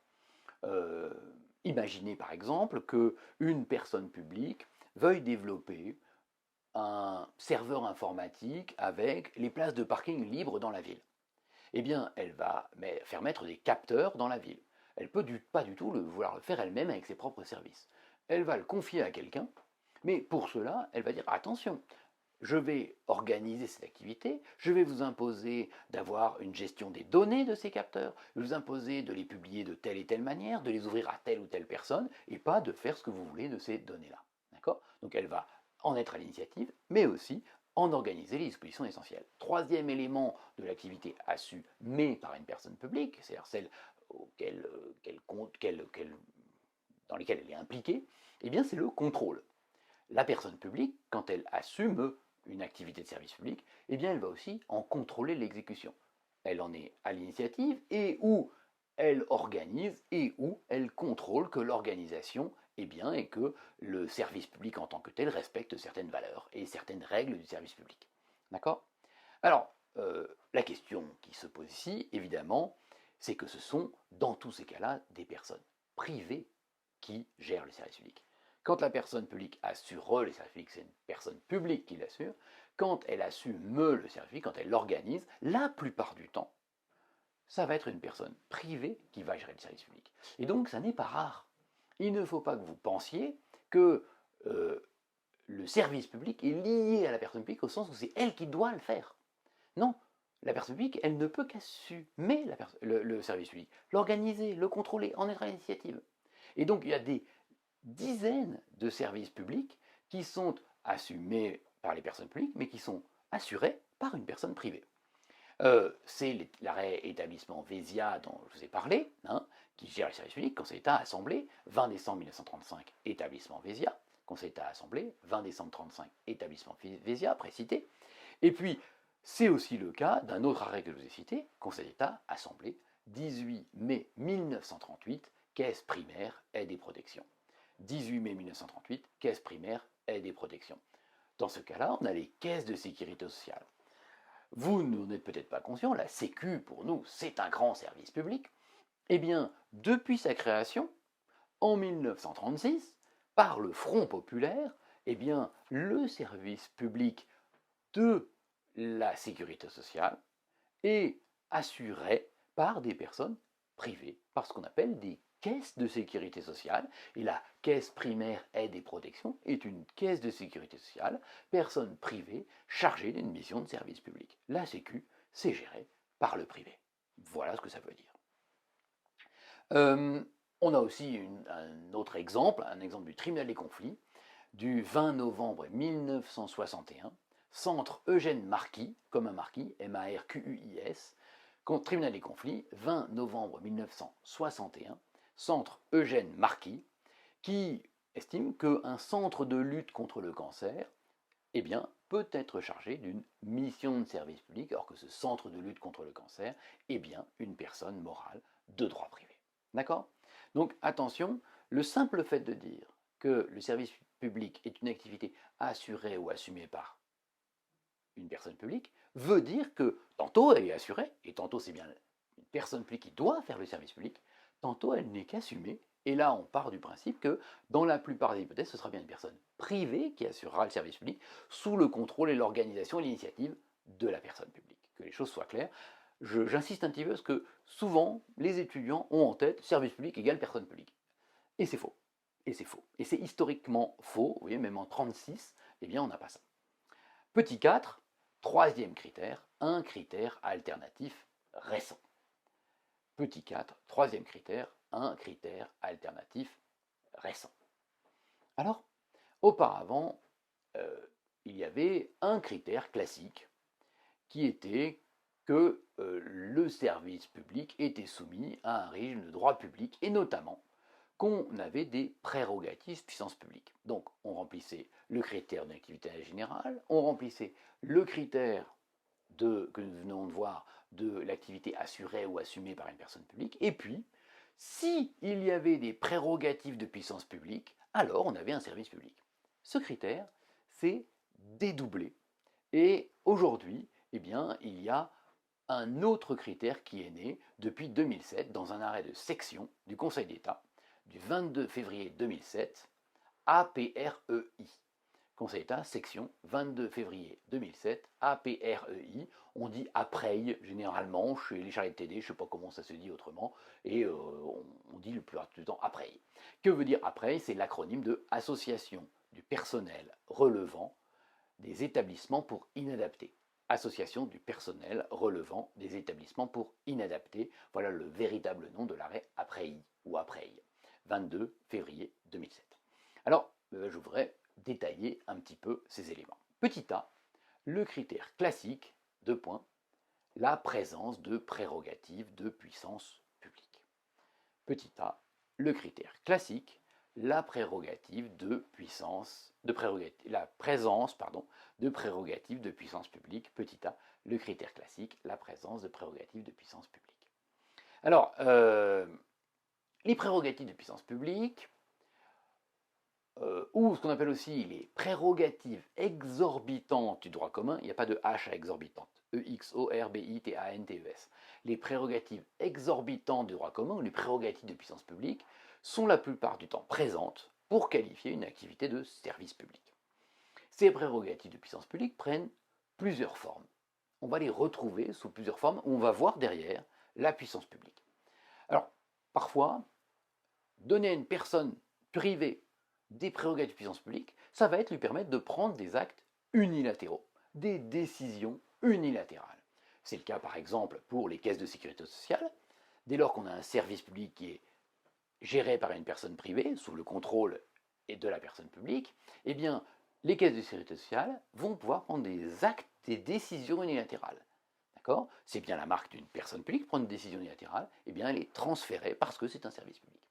Imaginez par exemple qu'une personne publique veuille développer un serveur informatique avec les places de parking libres dans la ville. Eh bien, elle va faire mettre des capteurs dans la ville. Elle peut pas du tout vouloir le faire elle-même avec ses propres services. Elle va le confier à quelqu'un, mais pour cela, elle va dire attention, je vais organiser cette activité, je vais vous imposer d'avoir une gestion des données de ces capteurs, je vais vous imposer de les publier de telle et telle manière, de les ouvrir à telle ou telle personne, et pas de faire ce que vous voulez de ces données-là. D'accord? Donc elle va en être à l'initiative, mais aussi en organiser les dispositions essentielles. Troisième élément de l'activité assumée par une personne publique, c'est-à-dire celle dans lesquelles elle est impliquée, eh bien c'est le contrôle. La personne publique, quand elle assume une activité de service public, eh bien elle va aussi en contrôler l'exécution. Elle en est à l'initiative et où elle organise et où elle contrôle que l'organisation est bien et que le service public en tant que tel respecte certaines valeurs et certaines règles du service public. D'accord? Alors, la question qui se pose ici, évidemment, c'est que ce sont, dans tous ces cas-là, des personnes privées qui gèrent le service public. Quand la personne publique assure le service public, c'est une personne publique qui l'assure. Quand elle assume le service public, quand elle l'organise, la plupart du temps, ça va être une personne privée qui va gérer le service public. Et donc, ça n'est pas rare. Il ne faut pas que vous pensiez que le service public est lié à la personne publique au sens où c'est elle qui doit le faire. Non, la personne publique, elle ne peut qu'assumer le service public, l'organiser, le contrôler, en être à l'initiative. Et donc, il y a des dizaines de services publics qui sont assumés par les personnes publiques, mais qui sont assurés par une personne privée. C'est l'arrêt établissement Vésia dont je vous ai parlé, qui gère le service public, Conseil d'État, Assemblée, 20 décembre 1935, établissement Vésia, Conseil d'État, Assemblée, 20 décembre 1935, établissement Vésia, précité. Et puis, c'est aussi le cas d'un autre arrêt que je vous ai cité, Conseil d'État, Assemblée, 18 mai 1938, caisse primaire, aide et protection. 18 mai 1938, caisse primaire, aide et protection. Dans ce cas-là, on a les caisses de sécurité sociale. Vous n'en êtes peut-être pas conscient, la Sécu, pour nous, c'est un grand service public. Eh bien, depuis sa création, en 1936, par le Front populaire, eh bien, le service public de la sécurité sociale est assuré par des personnes privées, par ce qu'on appelle des caisses de sécurité sociale. Et la caisse primaire aide et protection est une caisse de sécurité sociale, personne privée chargée d'une mission de service public. La Sécu, c'est géré par le privé. Voilà ce que ça veut dire. On a aussi un autre exemple, un exemple du tribunal des conflits, du 20 novembre 1961, Centre Eugène Marquis, comme un marquis, M-A-R-Q-U-I-S, tribunal des conflits, 20 novembre 1961, Centre Eugène Marquis, qui estime qu'un centre de lutte contre le cancer, eh bien, peut être chargé d'une mission de service public, alors que ce centre de lutte contre le cancer est bien une personne morale de droit privé. D'accord? Donc attention, le simple fait de dire que le service public est une activité assurée ou assumée par une personne publique veut dire que tantôt elle est assurée, et tantôt c'est bien une personne publique qui doit faire le service public, tantôt elle n'est qu'assumée. Et là, on part du principe que, dans la plupart des hypothèses, ce sera bien une personne privée qui assurera le service public sous le contrôle et l'organisation et l'initiative de la personne publique. Que les choses soient claires. J'insiste un petit peu parce que souvent, les étudiants ont en tête service public égale personne publique. Et c'est faux. Et c'est faux. Et c'est historiquement faux. Vous voyez, même en 1936, eh bien, on n'a pas ça. Petit 4, troisième critère, un critère alternatif récent. Petit 4, troisième critère, un critère alternatif récent. Alors, auparavant, il y avait un critère classique qui était que le service public était soumis à un régime de droit public et notamment qu'on avait des prérogatives puissance publique. Donc on remplissait le critère d'une activité générale, on remplissait le critère que nous venons de voir de l'activité assurée ou assumée par une personne publique, et puis, s'il y avait des prérogatives de puissance publique, alors on avait un service public. Ce critère s'est dédoublé, et aujourd'hui, eh bien, il y a un autre critère qui est né depuis 2007 dans un arrêt de section du Conseil d'État du 22 février 2007, APREI. Conseil d'État, section 22 février 2007, APREI. On dit APREI généralement chez les charrettes TD, je ne sais pas comment ça se dit autrement, et on dit le plus rare du temps APREI. Que veut dire APREI? C'est l'acronyme de Association du personnel relevant des établissements pour inadaptés. Association du personnel relevant des établissements pour inadaptés. Voilà le véritable nom de l'arrêt APREI ou APREI, 22 février 2007. Alors, je voudrais détailler un petit peu ces éléments. Petit a, le critère classique, 2 points, la présence de prérogatives de puissance publique. Petit a, le critère classique, la prérogative de puissance, la présence de prérogatives de puissance publique. Petit a, le critère classique, la présence de prérogatives de puissance publique. Alors, les prérogatives de puissance publique, ou ce qu'on appelle aussi les prérogatives exorbitantes du droit commun, il n'y a pas de H à exorbitante, E-X-O-R-B-I-T-A-N-T-E-S. Les prérogatives exorbitantes du droit commun, ou les prérogatives de puissance publique, sont la plupart du temps présentes pour qualifier une activité de service public. Ces prérogatives de puissance publique prennent plusieurs formes. On va les retrouver sous plusieurs formes, où on va voir derrière la puissance publique. Alors, parfois, donner à une personne privée des prérogatives de puissance publique, ça va être lui permettre de prendre des actes unilatéraux, des décisions unilatérales. C'est le cas par exemple pour les caisses de sécurité sociale. Dès lors qu'on a un service public qui est géré par une personne privée, sous le contrôle de la personne publique, eh bien, les caisses de sécurité sociale vont pouvoir prendre des actes, des décisions unilatérales. D'accord? C'est bien la marque d'une personne publique, prendre une décision unilatérale, eh bien, elle est transférée parce que c'est un service public.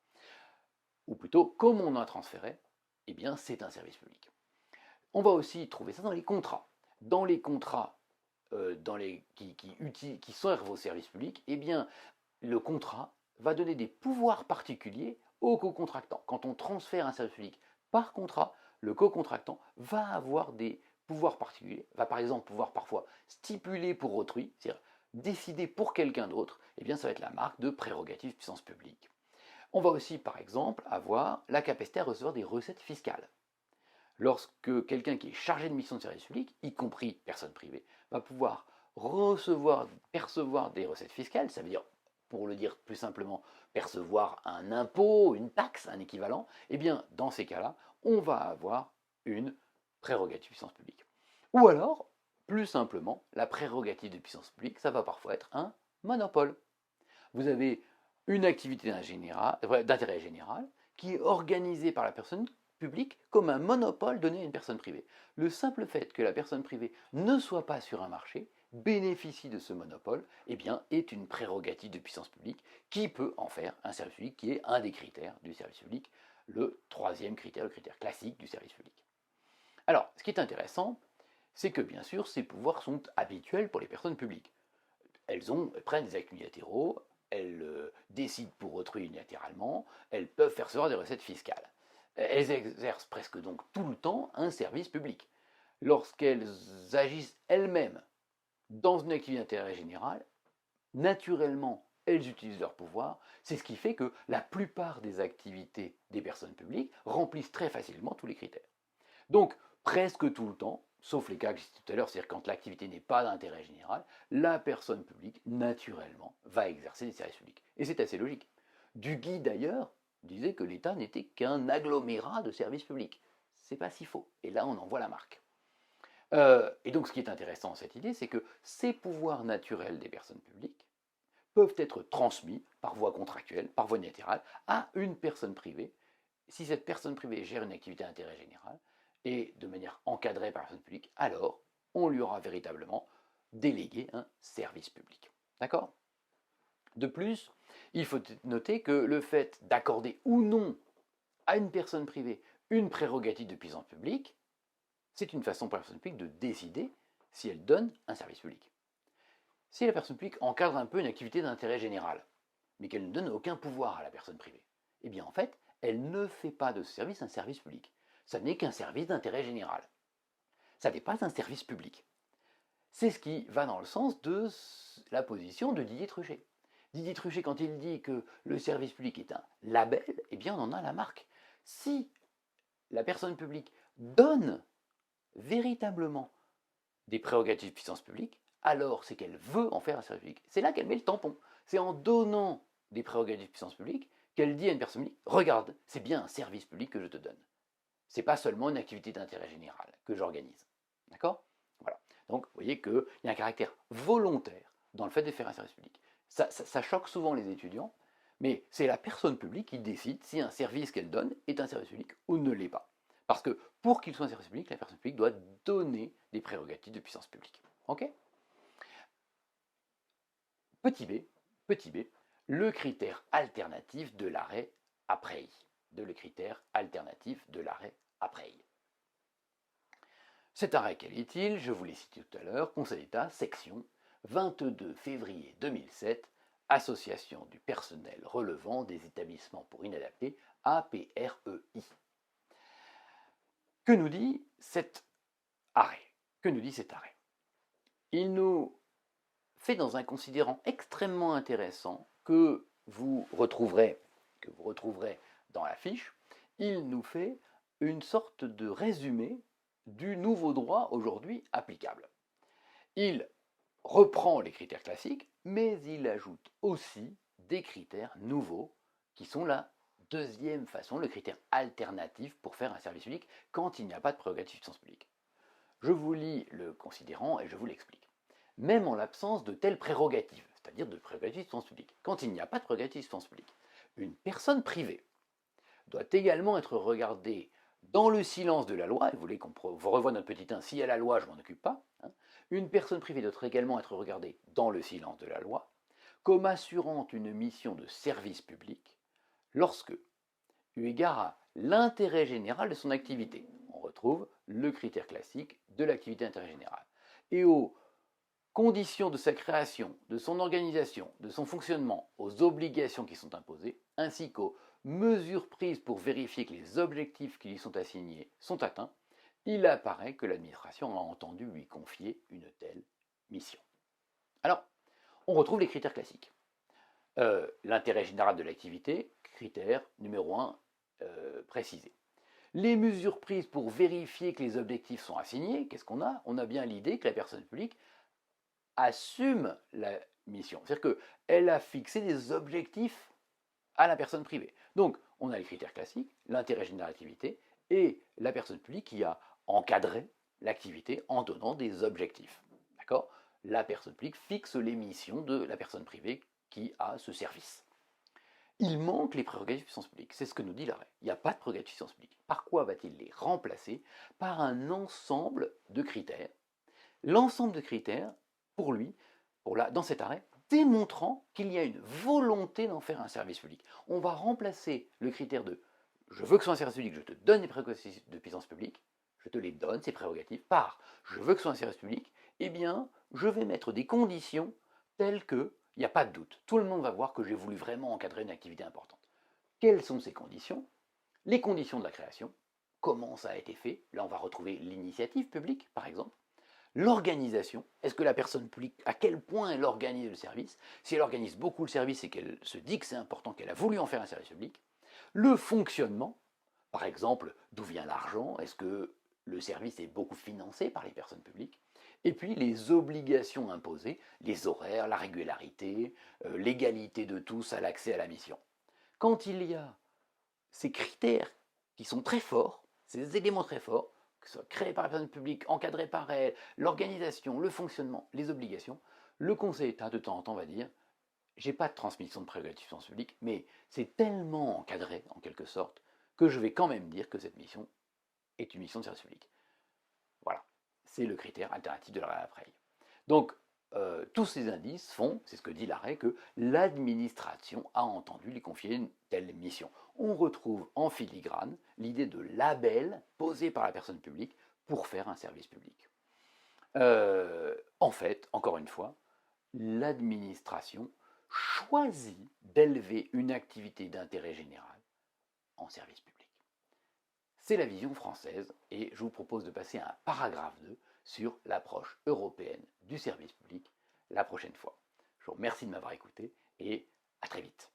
Ou plutôt, comme on a transféré, eh bien, c'est un service public. On va aussi trouver ça dans les contrats. Dans les contrats qui servent au service public, eh bien, le contrat va donner des pouvoirs particuliers au co-contractant. Quand on transfère un service public par contrat, le co-contractant va avoir des pouvoirs particuliers, va par exemple pouvoir parfois stipuler pour autrui, c'est-à-dire décider pour quelqu'un d'autre, eh bien ça va être la marque de prérogative de puissance publique. On va aussi, par exemple, avoir la capacité à recevoir des recettes fiscales. Lorsque quelqu'un qui est chargé de mission de service public, y compris personne privée, va pouvoir percevoir des recettes fiscales, ça veut dire, pour le dire plus simplement, percevoir un impôt, une taxe, un équivalent, eh bien, dans ces cas-là, on va avoir une prérogative de puissance publique. Ou alors, plus simplement, la prérogative de puissance publique, ça va parfois être un monopole. Vous avez une activité d'intérêt général qui est organisée par la personne publique comme un monopole donné à une personne privée. Le simple fait que la personne privée ne soit pas sur un marché, bénéficie de ce monopole, eh bien, est une prérogative de puissance publique qui peut en faire un service public qui est un des critères du service public, le troisième critère, le critère classique du service public. Alors, ce qui est intéressant, c'est que bien sûr ces pouvoirs sont habituels pour les personnes publiques. Elles prennent des actes unilatéraux, elles décident pour autrui unilatéralement, elles peuvent faire recevoir des recettes fiscales. Elles exercent presque donc tout le temps un service public. Lorsqu'elles agissent elles-mêmes dans une activité d'intérêt général, naturellement, elles utilisent leur pouvoir. C'est ce qui fait que la plupart des activités des personnes publiques remplissent très facilement tous les critères. Donc, presque tout le temps, sauf les cas que j'ai cités tout à l'heure, c'est-à-dire quand l'activité n'est pas d'intérêt général, la personne publique, naturellement, va exercer des services publics. Et c'est assez logique. Duguay, d'ailleurs, disait que l'État n'était qu'un agglomérat de services publics. C'est pas si faux. Et là, on en voit la marque. Et donc, ce qui est intéressant dans cette idée, c'est que ces pouvoirs naturels des personnes publiques peuvent être transmis par voie contractuelle, par voie unilatérale, à une personne privée, si cette personne privée gère une activité d'intérêt général, et de manière encadrée par la personne publique, alors on lui aura véritablement délégué un service public. D'accord? De plus, il faut noter que le fait d'accorder ou non à une personne privée une prérogative de puissance publique, c'est une façon pour la personne publique de décider si elle donne un service public. Si la personne publique encadre un peu une activité d'intérêt général, mais qu'elle ne donne aucun pouvoir à la personne privée, eh bien en fait, elle ne fait pas de ce service un service public. Ça n'est qu'un service d'intérêt général. Ça n'est pas un service public. C'est ce qui va dans le sens de la position de Didier Truchet. Didier Truchet, quand il dit que le service public est un label, eh bien on en a la marque. Si la personne publique donne véritablement des prérogatives de puissance publique, alors c'est qu'elle veut en faire un service public. C'est là qu'elle met le tampon. C'est en donnant des prérogatives de puissance publique qu'elle dit à une personne publique, regarde, c'est bien un service public que je te donne. C'est pas seulement une activité d'intérêt général que j'organise. D'accord? Voilà. Donc, vous voyez qu'il y a un caractère volontaire dans le fait de faire un service public. Ça choque souvent les étudiants, mais c'est la personne publique qui décide si un service qu'elle donne est un service public ou ne l'est pas. Parce que pour qu'il soit un service public, la personne publique doit donner des prérogatives de puissance publique. Ok? Petit b, le critère alternatif de l'arrêt après I. Le critère alternatif de l'arrêt après I. Cet arrêt, quel est-il? Je vous l'ai cité tout à l'heure, Conseil d'État, section 22 février 2007, Association du personnel relevant des établissements pour inadaptés, APREI. Que nous dit cet arrêt? Il nous fait dans un considérant extrêmement intéressant que vous retrouverez dans la fiche. Il nous fait une sorte de résumé du nouveau droit aujourd'hui applicable. Il reprend les critères classiques, mais il ajoute aussi des critères nouveaux qui sont la deuxième façon, le critère alternatif pour faire un service public quand il n'y a pas de prérogative de puissance publique. Je vous lis le considérant et je vous l'explique. Même en l'absence de telles prérogatives, c'est-à-dire de prérogatives de puissance publique, quand il n'y a pas de prérogative de puissance publique, une personne privée doit également être regardée dans le silence de la loi, et vous voulez qu'on revoie notre petit 1, s'il y a la loi, je ne m'en occupe pas, une personne privée doit également être regardée dans le silence de la loi, comme assurant une mission de service public, lorsque, eu égard à l'intérêt général de son activité, on retrouve le critère classique de l'activité d'intérêt général, et aux conditions de sa création, de son organisation, de son fonctionnement, aux obligations qui sont imposées, ainsi qu'aux mesures prises pour vérifier que les objectifs qui lui sont assignés sont atteints, il apparaît que l'administration a entendu lui confier une telle mission. Alors, on retrouve les critères classiques. L'intérêt général de l'activité, critère numéro 1 précisé. Les mesures prises pour vérifier que les objectifs sont assignés, qu'est-ce qu'on a? On a bien l'idée que la personne publique assume la mission. C'est-à-dire qu'elle a fixé des objectifs à la personne privée. Donc, on a les critères classiques, l'intérêt général de l'activité, et la personne publique qui a encadré l'activité en donnant des objectifs. D'accord? La personne publique fixe les missions de la personne privée qui a ce service. Il manque les prérogatives de puissance publique, c'est ce que nous dit l'arrêt. Il n'y a pas de prérogatives de puissance publique. Par quoi va-t-il les remplacer? Par un ensemble de critères. L'ensemble de critères, pour lui, dans cet arrêt, démontrant qu'il y a une volonté d'en faire un service public. On va remplacer le critère de « je veux que ce soit un service public, je te donne des prérogatives de puissance publique », je te les donne, ces prérogatives, par je veux que ce soit un service public, eh bien, je vais mettre des conditions telles que, il n'y a pas de doute, tout le monde va voir que j'ai voulu vraiment encadrer une activité importante. Quelles sont ces conditions? Les conditions de la création, comment ça a été fait, là on va retrouver l'initiative publique par exemple, l'organisation, est-ce que la personne publique, à quel point elle organise le service, si elle organise beaucoup le service et qu'elle se dit que c'est important, qu'elle a voulu en faire un service public, le fonctionnement, par exemple, d'où vient l'argent, est-ce que le service est beaucoup financé par les personnes publiques, et puis les obligations imposées, les horaires, la régularité, l'égalité de tous à l'accès à la mission. Quand il y a ces critères qui sont très forts, ces éléments très forts, que ce soit créés par la personne publique, encadrés par elle, l'organisation, le fonctionnement, les obligations, le Conseil d'État de temps en temps va dire j'ai pas de transmission de prérogatives de publique, mais c'est tellement encadré en quelque sorte que je vais quand même dire que cette mission est une mission de service public. Voilà, c'est le critère alternatif de l'arrêt Freil. Donc, tous ces indices font, c'est ce que dit l'arrêt, que l'administration a entendu lui confier une telle mission. On retrouve en filigrane l'idée de label posé par la personne publique pour faire un service public. En fait, encore une fois, l'administration choisit d'élever une activité d'intérêt général en service public. C'est la vision française et je vous propose de passer à un paragraphe 2 sur l'approche européenne du service public la prochaine fois. Je vous remercie de m'avoir écouté et à très vite.